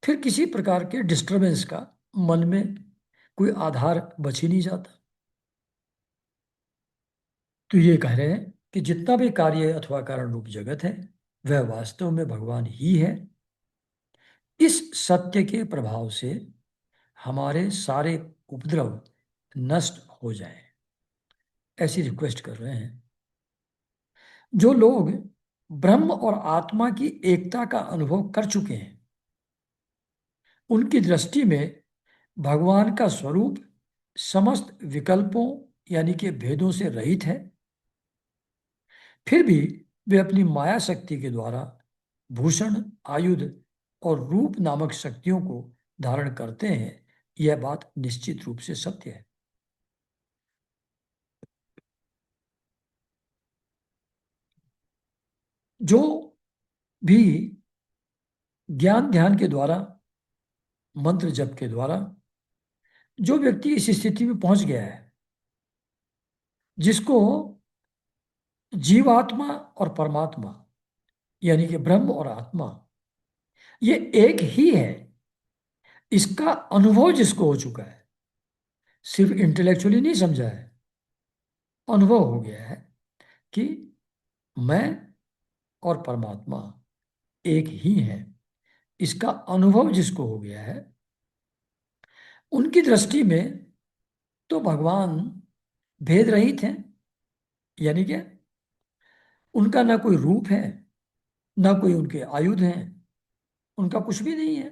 फिर किसी प्रकार के डिस्टरबेंस का मन में कोई आधार बच ही नहीं जाता। तो ये कह रहे हैं कि जितना भी कार्य अथवा कारण रूप जगत है, वह वास्तव में भगवान ही है। इस सत्य के प्रभाव से हमारे सारे उपद्रव नष्ट हो जाएं, ऐसी रिक्वेस्ट कर रहे हैं। जो लोग ब्रह्म और आत्मा की एकता का अनुभव कर चुके हैं, उनकी दृष्टि में भगवान का स्वरूप समस्त विकल्पों यानी कि भेदों से रहित है। फिर भी वे अपनी माया शक्ति के द्वारा भूषण, आयुध और रूप नामक शक्तियों को धारण करते हैं। यह बात निश्चित रूप से सत्य है। जो भी ज्ञान ध्यान के द्वारा, मंत्र जप के द्वारा, जो व्यक्ति इस स्थिति में पहुंच गया है, जिसको जीवात्मा और परमात्मा यानी कि ब्रह्म और आत्मा ये एक ही है, इसका अनुभव जिसको हो चुका है, सिर्फ इंटेलेक्चुअली नहीं समझा है, अनुभव हो गया है कि मैं और परमात्मा एक ही है। इसका अनुभव जिसको हो गया है, उनकी दृष्टि में तो भगवान भेद रहित हैं। यानी कि उनका ना कोई रूप है, ना कोई उनके आयुध हैं, उनका कुछ भी नहीं है।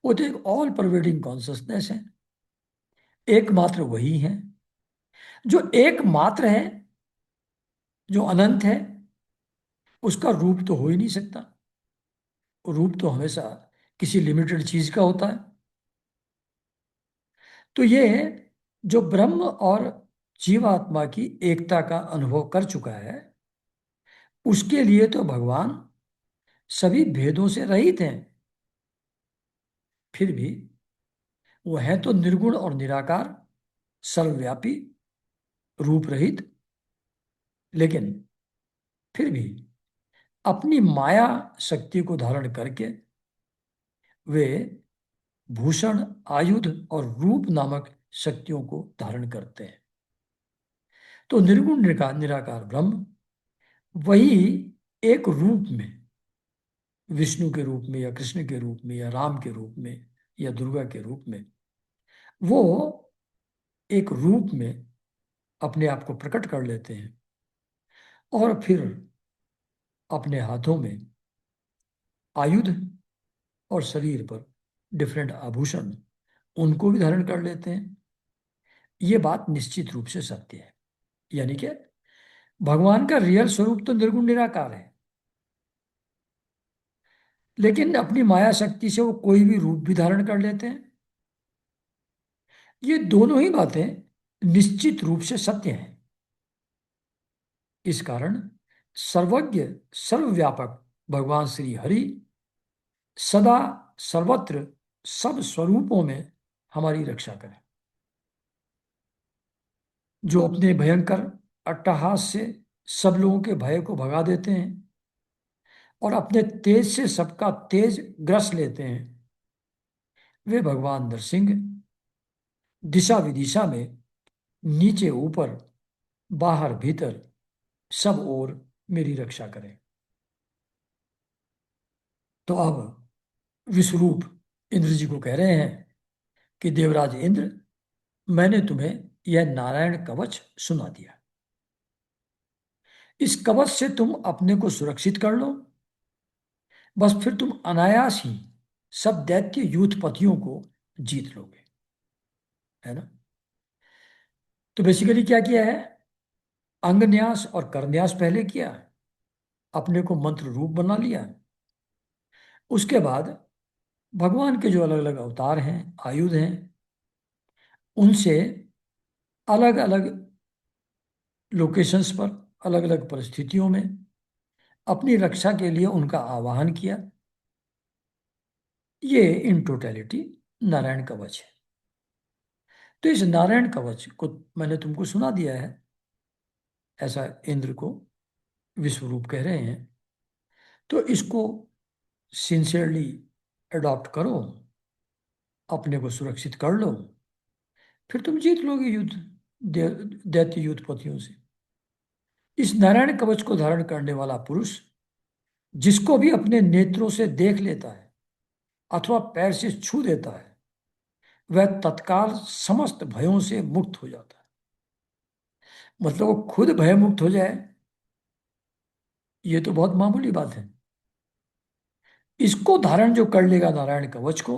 वो तो एक ऑल परवेडिंग कॉन्सियसनेस है, एकमात्र वही है। जो एकमात्र है, जो अनंत है, उसका रूप तो हो ही नहीं सकता। रूप तो हमेशा किसी लिमिटेड चीज का होता है। तो ये जो ब्रह्म और जीवात्मा की एकता का अनुभव कर चुका है, उसके लिए तो भगवान सभी भेदों से रहित हैं। फिर भी वो है तो निर्गुण और निराकार, सर्वव्यापी, रूप रहित। लेकिन फिर भी अपनी माया शक्ति को धारण करके वे भूषण, आयुध और रूप नामक शक्तियों को धारण करते हैं। तो निर्गुण निराकार निराकार ब्रह्म वही एक रूप में, विष्णु के रूप में या कृष्ण के रूप में या राम के रूप में या दुर्गा के रूप में, वो एक रूप में अपने आप को प्रकट कर लेते हैं। और फिर अपने हाथों में आयुध और शरीर पर डिफरेंट आभूषण, उनको भी धारण कर लेते हैं। ये बात निश्चित रूप से सत्य है। यानी कि भगवान का रियल स्वरूप तो निर्गुण निराकार है, लेकिन अपनी माया शक्ति से वो कोई भी रूप भी धारण कर लेते हैं। ये दोनों ही बातें निश्चित रूप से सत्य हैं। इस कारण सर्वज्ञ, सर्वव्यापक भगवान श्री हरि सदा, सर्वत्र, सब स्वरूपों में हमारी रक्षा करें। जो अपने भयंकर अट्टहास से सब लोगों के भय को भगा देते हैं और अपने तेज से सबका तेज ग्रस लेते हैं, वे भगवान नरसिंह दिशा विदिशा में, नीचे ऊपर, बाहर भीतर, सब ओर मेरी रक्षा करें। तो अब विश्वरूप इंद्र जी को कह रहे हैं कि देवराज इंद्र, मैंने तुम्हें यह नारायण कवच सुना दिया। इस कवच से तुम अपने को सुरक्षित कर लो। बस फिर तुम अनायास ही सब दैत्य यूथपतियों को जीत लोगे। है ना? तो बेसिकली क्या किया है? अंगन्यास और करन्यास पहले किया, अपने को मंत्र रूप बना लिया। उसके बाद भगवान के जो अलग अलग अवतार हैं, आयुध हैं, उनसे अलग अलग लोकेशंस पर, अलग अलग परिस्थितियों में अपनी रक्षा के लिए उनका आवाहन किया। ये इन टोटलिटी नारायण कवच है। तो इस नारायण कवच को मैंने तुमको सुना दिया है, ऐसा इंद्र को विश्वरूप कह रहे हैं। तो इसको सिंसियरली अडॉप्ट करो, अपने को सुरक्षित कर लो, फिर तुम जीत लोगे युद्ध दैत्य युद्धपतियों से। इस नारायण कवच को धारण करने वाला पुरुष जिसको भी अपने नेत्रों से देख लेता है अथवा पैर से छू देता है, वह तत्काल समस्त भयों से मुक्त हो जाता है। मतलब वो खुद भय मुक्त हो जाए, ये तो बहुत मामूली बात है। इसको धारण जो कर लेगा नारायण कवच को,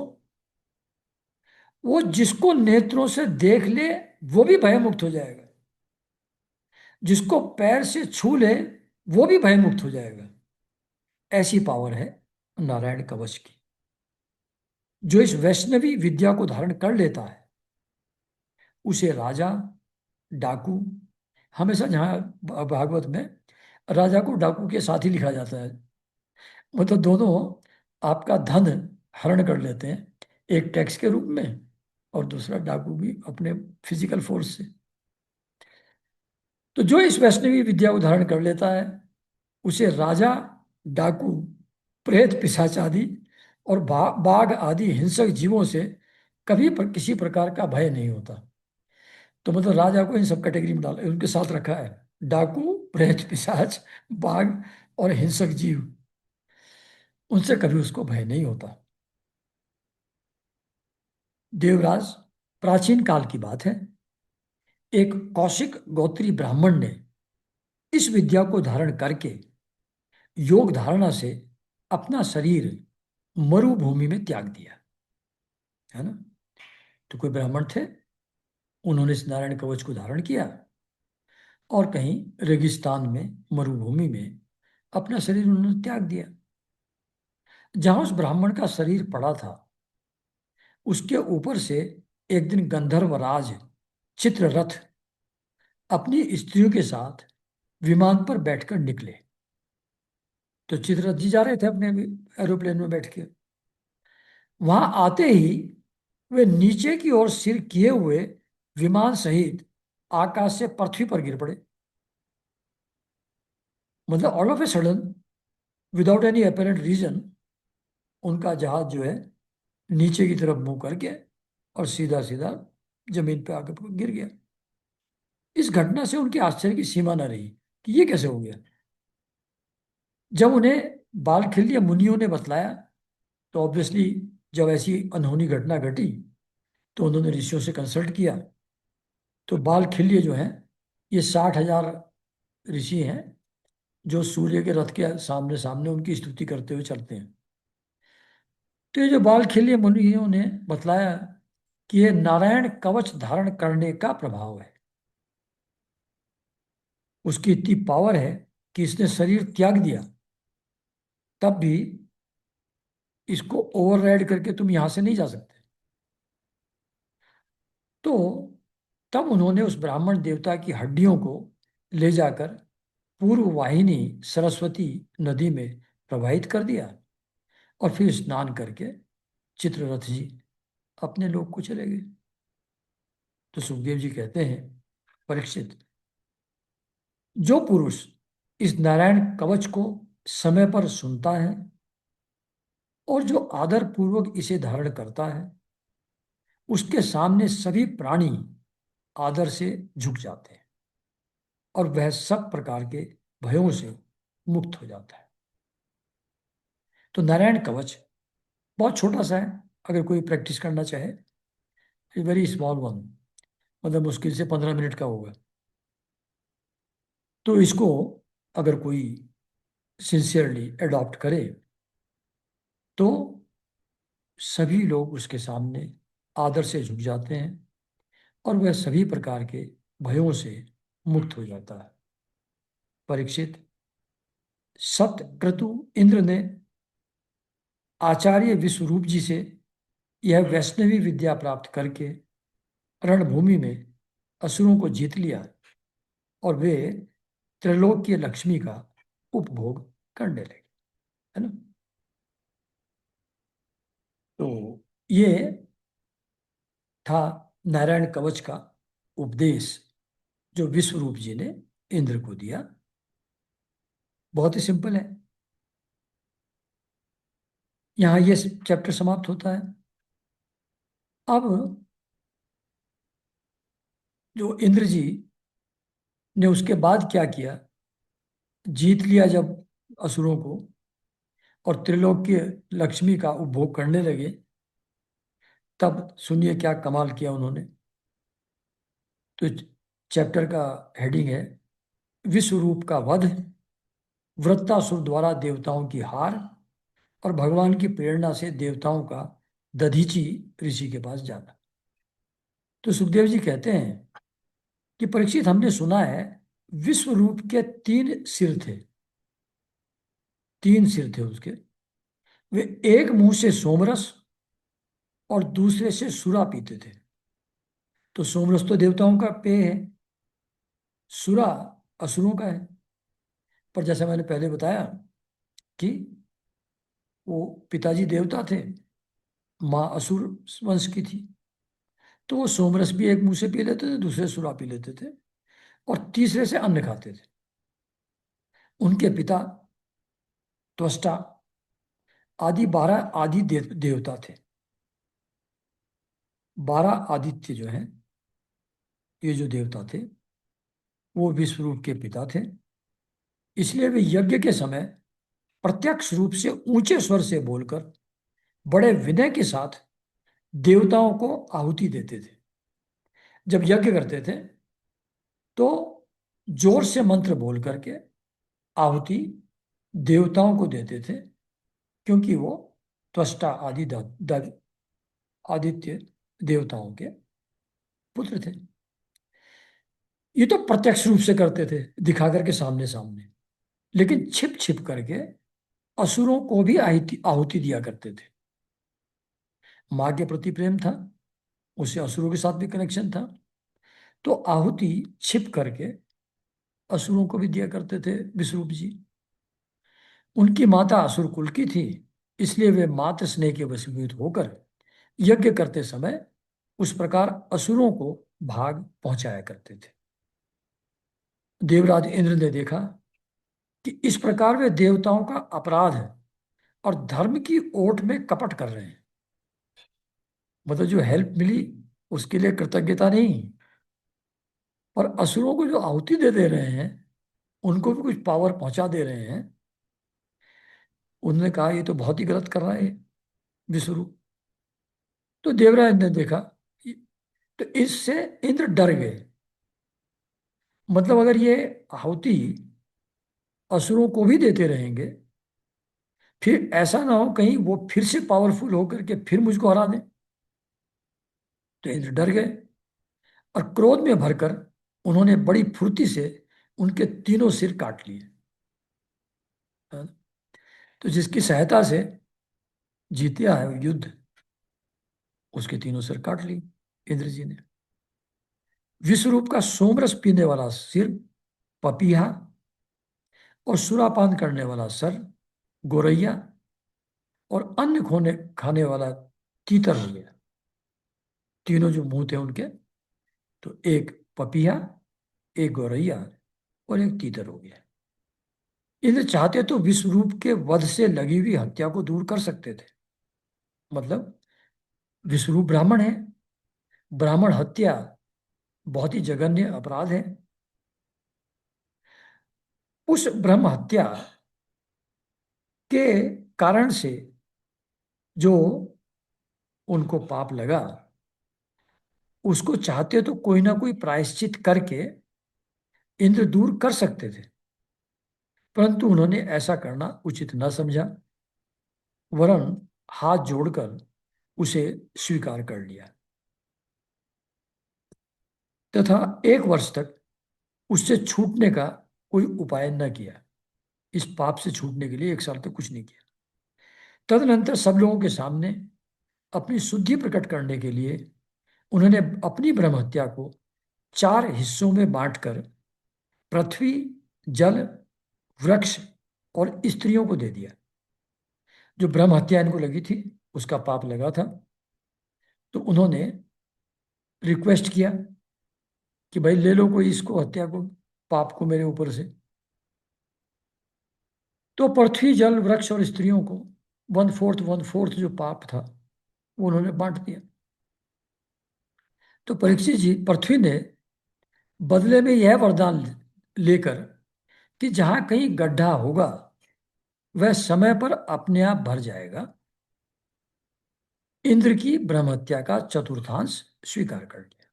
वो जिसको नेत्रों से देख ले वो भी भय मुक्त हो जाएगा, जिसको पैर से छू ले वो भी भय मुक्त हो जाएगा। ऐसी पावर है नारायण कवच की। जो इस वैष्णवी विद्या को धारण कर लेता है, उसे राजा, डाकू, हमेशा जहाँ भागवत में राजा को डाकू के साथ ही लिखा जाता है, मतलब दोनों आपका धन हरण कर लेते हैं, एक टैक्स के रूप में और दूसरा डाकू भी अपने फिजिकल फोर्स से। तो जो इस वैष्णवी विद्या को धारण कर लेता है, उसे राजा, डाकू, प्रेत, पिशाच आदि और बाघ आदि हिंसक जीवों से कभी किसी प्रकार का भय नहीं होता। तो मतलब राजा को इन सब कैटेगरी में डाल उनके साथ रखा है। डाकू, प्रेत, पिशाच, बाघ और हिंसक जीव, उनसे कभी उसको भय नहीं होता। देवराज, प्राचीन काल की बात है, एक कौशिक गोत्री ब्राह्मण ने इस विद्या को धारण करके योग धारणा से अपना शरीर मरुभूमि में त्याग दिया, है ना। तो कोई ब्राह्मण थे, उन्होंने इस नारायण कवच को धारण किया और कहीं रेगिस्तान में, मरुभूमि में अपना शरीर उन्होंने त्याग दिया। जहां उस ब्राह्मण का शरीर पड़ा था, उसके ऊपर से एक दिन गंधर्वराज चित्ररथ अपनी स्त्रियों के साथ विमान पर बैठकर निकले। तो चित्ररथ जी जा रहे थे अपने एरोप्लेन में बैठ के। वहां आते ही वे नीचे की ओर सिर किए हुए विमान सहित आकाश से पृथ्वी पर गिर पड़े। मतलब all of a sudden, without any apparent reason, उनका जहाज जो है नीचे की तरफ मुंह करके और सीधा सीधा जमीन पे आकर गिर गया। इस घटना से उनके आश्चर्य की सीमा न रही कि ये कैसे हो गया। जब उन्हें बालखिल्य मुनियों ने बतलाया, तो ऑब्वियसली जब ऐसी अनहोनी घटना घटी तो उन्होंने ऋषियों से कंसल्ट किया। तो बालखिल्य जो है, ये 60,000 ऋषि हैं जो सूर्य के रथ के सामने सामने उनकी स्तुति करते हुए चलते हैं। तो ये जो बालखिल्य मुनियों ने बतलाया कि ये नारायण कवच धारण करने का प्रभाव है, उसकी इतनी पावर है कि इसने शरीर त्याग दिया, तब भी इसको ओवरराइड करके तुम यहां से नहीं जा सकते। तो तब उन्होंने उस ब्राह्मण देवता की हड्डियों को ले जाकर पूर्व वाहिनी सरस्वती नदी में प्रवाहित कर दिया और फिर स्नान करके चित्ररथ जी अपने लोक को चले गए। तो सुखदेव जी कहते हैं, परीक्षित, जो पुरुष इस नारायण कवच को समय पर सुनता है और जो आदर पूर्वक इसे धारण करता है, उसके सामने सभी प्राणी आदर से झुक जाते हैं और वह सब प्रकार के भयों से मुक्त हो जाता है। तो नारायण कवच बहुत छोटा सा है, अगर कोई प्रैक्टिस करना चाहे, वेरी स्मॉल वन, मतलब मुश्किल से 15 मिनट का होगा। तो इसको अगर कोई सिंसियरली अडॉप्ट करे तो सभी लोग उसके सामने आदर से झुक जाते हैं और वह सभी प्रकार के भयों से मुक्त हो जाता है। परीक्षित, सतक्रतु इंद्र ने आचार्य विश्वरूप जी से यह वैष्णवी विद्या प्राप्त करके रणभूमि में असुरों को जीत लिया और वे त्रैलोक्य लक्ष्मी का उपभोग करने लगे, है ना। तो ये था नारायण कवच का उपदेश जो विश्वरूप जी ने इंद्र को दिया। बहुत ही सिंपल है। यहाँ ये चैप्टर समाप्त होता है। अब जो इंद्र जी ने उसके बाद क्या किया, जीत लिया जब असुरों को और त्रिलोक्य लक्ष्मी का उपभोग करने लगे, तब सुनिए क्या कमाल किया उन्होंने। तो चैप्टर का हेडिंग है, विश्वरूप का वध, वृत्तासुर द्वारा देवताओं की हार और भगवान की प्रेरणा से देवताओं का दधीची ऋषि के पास जाना। तो सुखदेव जी कहते हैं कि परीक्षित, हमने सुना है विश्वरूप के 3 सिर थे, 3 सिर थे उसके। वे एक मुंह से सोमरस और दूसरे से सुरा पीते थे। तो सोमरस तो देवताओं का पेय है, सुरा असुरों का है। पर जैसा मैंने पहले बताया कि वो पिताजी देवता थे, माँ असुर वंश की थी, तो वो सोमरस भी एक मुंह से पी लेते थे, दूसरे सुरा पी लेते थे और तीसरे से अन्न खाते थे। उनके पिता त्वष्टा आदि 12 आदि देवता थे। 12 आदित्य जो हैं ये जो देवता थे वो विश्वरूप के पिता थे, इसलिए वे यज्ञ के समय प्रत्यक्ष रूप से ऊंचे स्वर से बोलकर बड़े विनय के साथ देवताओं को आहुति देते थे। जब यज्ञ करते थे तो जोर से मंत्र बोल करके आहुति देवताओं को देते थे, क्योंकि वो त्वष्टा आदि आदित्य देवताओं के पुत्र थे। ये तो प्रत्यक्ष रूप से करते थे, दिखा करके सामने सामने, लेकिन छिप छिप करके असुरों को भी आहुति आहुति दिया करते थे। माँ के प्रति प्रेम था, उससे असुरों के साथ भी कनेक्शन था, तो आहुति छिप करके असुरों को भी दिया करते थे विष्णु जी। उनकी माता असुर कुल की थी, इसलिए वे मातृ स्नेह के वशीभूत होकर यज्ञ करते समय उस प्रकार असुरों को भाग पहुंचाया करते थे। देवराज इंद्र ने देखा कि इस प्रकार वे देवताओं का अपराध है और धर्म की ओट में कपट कर रहे हैं। मतलब जो हेल्प मिली उसके लिए कृतज्ञता नहीं, और असुरों को जो आहुति दे दे रहे हैं उनको भी कुछ पावर पहुंचा दे रहे हैं। उन्होंने कहा ये तो बहुत ही गलत कर रहा है विष्णु। तो देवराज ने देखा, तो इससे इंद्र डर गए। मतलब अगर ये आहुति असुरों को भी देते रहेंगे, फिर ऐसा ना हो कहीं वो फिर से पावरफुल होकर के फिर मुझको हरा दें। तो इंद्र डर गए और क्रोध में भरकर उन्होंने बड़ी फुर्ती से उनके तीनों सिर काट लिए। हाँ, तो जिसकी सहायता से जीतिया है युद्ध, उसके तीनों सिर काट ली इंद्र जी ने। विश्वरूप का सोमरस पीने वाला सिर पपीहा, और सुरापान करने वाला सर गोरैया, और अन्न खोने खाने वाला तीतर हो गया। तीनों जो मुंह थे उनके, तो एक पपीहा, एक गौरैया और एक तीतर हो गया। इंद्र चाहते तो विश्वरूप के वध से लगी हुई हत्या को दूर कर सकते थे। मतलब विश्वरूप ब्राह्मण है, ब्राह्मण हत्या बहुत ही जघन्य अपराध है। उस ब्रह्म हत्या के कारण से जो उनको पाप लगा, उसको चाहते तो कोई ना कोई प्रायश्चित करके इंद्र दूर कर सकते थे, परंतु उन्होंने ऐसा करना उचित न समझा, वरन हाथ जोड़कर उसे स्वीकार कर लिया तथा एक वर्ष तक उससे छूटने का कोई उपाय न किया। इस पाप से छूटने के लिए एक साल तक कुछ नहीं किया। तदनंतर सब लोगों के सामने अपनी शुद्धि प्रकट करने के लिए उन्होंने अपनी ब्रह्म हत्या को 4 हिस्सों में बांटकर पृथ्वी, जल, वृक्ष और स्त्रियों को दे दिया। जो ब्रह्म हत्या इनको लगी थी, उसका पाप लगा था, तो उन्होंने रिक्वेस्ट किया कि भाई ले लो कोई इसको, हत्या को, पाप को मेरे ऊपर से। तो पृथ्वी, जल, वृक्ष और स्त्रियों को 1/4 1/4 जो पाप था वो उन्होंने बांट दिया। तो परीक्षित जी, पृथ्वी ने बदले में यह वरदान लेकर कि जहां कहीं गड्ढा होगा वह समय पर अपने आप भर जाएगा, इंद्र की ब्रह्म हत्या का चतुर्थांश स्वीकार कर लिया।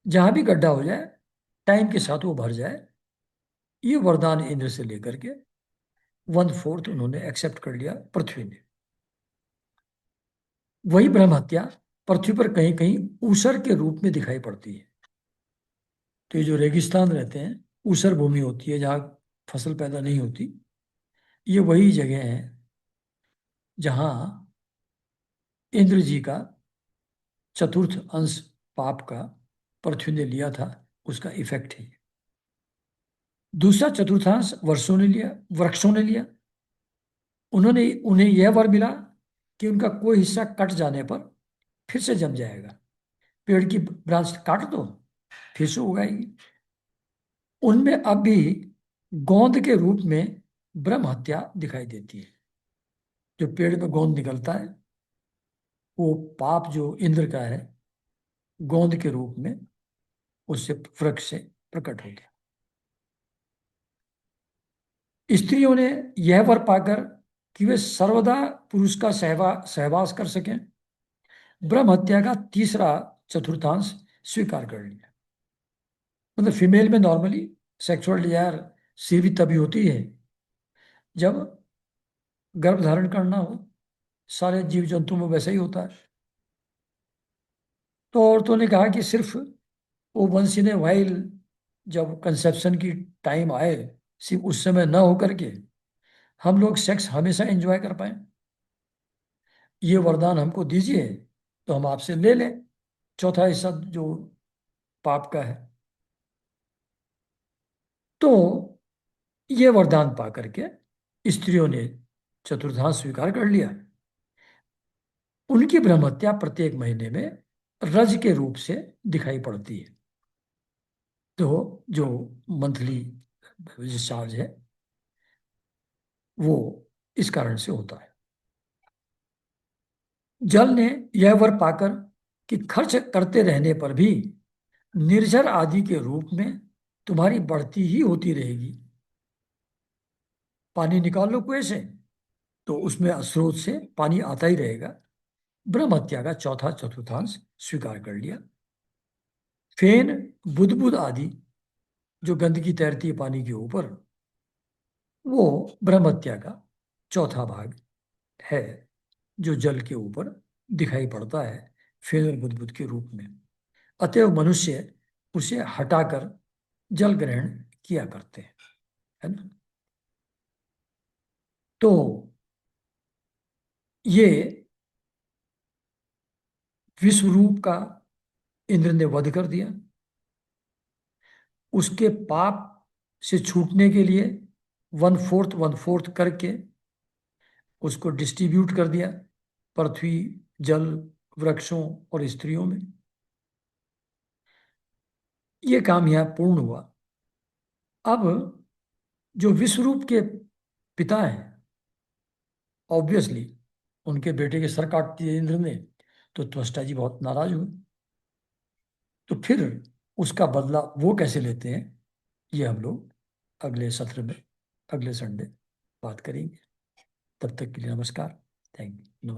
जहां भी गड्ढा हो जाए टाइम के साथ वो भर जाए, ये वरदान इंद्र से लेकर के 1/4 उन्होंने एक्सेप्ट कर लिया पृथ्वी ने। वही ब्रह्म हत्या पृथ्वी पर कहीं कहीं ऊसर के रूप में दिखाई पड़ती है। तो ये जो रेगिस्तान रहते हैं, ऊसर भूमि होती है जहाँ फसल पैदा नहीं होती, ये वही जगह है जहाँ इंद्र जी का चतुर्थ अंश पाप का पृथ्वी ने लिया था, उसका इफेक्ट है। दूसरा चतुर्थांश वर्षों ने लिया, वृक्षों ने लिया। उन्होंने उन्हें यह वर मिला कि उनका कोई हिस्सा कट जाने पर फिर से जम जाएगा। पेड़ की ब्रांच काट दो, फिर से उगाएगी। उनमें अब भी गोंद के रूप में ब्रह्म हत्या दिखाई देती है। जो पेड़ में गोंद निकलता है वो पाप जो इंद्र का है गोंद के रूप में उससे वृक्ष से प्रकट हो गया। स्त्रियों ने यह वर पाकर कि वे सर्वदा पुरुष का सहवास कर सकें, ब्रह्म हत्या का तीसरा चतुर्थांश स्वीकार कर लिया। मतलब फीमेल में नॉर्मली सेक्सुअल डिजायर से भी तभी होती है जब गर्भ धारण करना हो। सारे जीव जंतु में वैसा ही होता है। तो औरतों ने कहा कि सिर्फ वो वंस इन ए वाइल, जब कंसेप्शन की टाइम आए, सिर्फ उस समय न होकर के हम लोग सेक्स हमेशा एंजॉय कर पाए, ये वरदान हमको दीजिए तो हम आपसे ले लें चौथा हिस्सा जो पाप का है। तो ये वरदान पा करके स्त्रियों ने चतुर्थांश स्वीकार कर लिया। उनकी ब्रह्महत्या प्रत्येक महीने में रज के रूप से दिखाई पड़ती है। तो जो मंथली चार्ज है वो इस कारण से होता है। जल ने यह वर पाकर कि खर्च करते रहने पर भी निर्जर आदि के रूप में तुम्हारी बढ़ती ही होती रहेगी। पानी निकाल लो कुएं से तो उसमें स्रोत से पानी आता ही रहेगा। ब्रह्म हत्या का चौथा चतुर्थांश स्वीकार कर लिया। फेन, बुदबुद आदि जो गंदगी तैरती है पानी के ऊपर, वो ब्रह्म हत्या का चौथा भाग है जो जल के ऊपर दिखाई पड़ता है फेन और बुदबुद के रूप में। अतएव मनुष्य उसे हटाकर जल ग्रहण किया करते हैं, है ना। तो ये विश्व रूप का इंद्र ने वध कर दिया। उसके पाप से छूटने के लिए वन फोर्थ करके उसको डिस्ट्रीब्यूट कर दिया पृथ्वी, जल, वृक्षों और स्त्रियों में। ये काम यहां पूर्ण हुआ। अब जो विश्वरूप के पिता हैं, ऑब्वियसली उनके बेटे के सर काट दिए इंद्र ने, तो त्वष्टा जी बहुत नाराज हुए। तो फिर उसका बदला वो कैसे लेते हैं, ये हम लोग अगले सत्र में, अगले संडे बात करेंगे। तब तक के लिए नमस्कार। Thank you.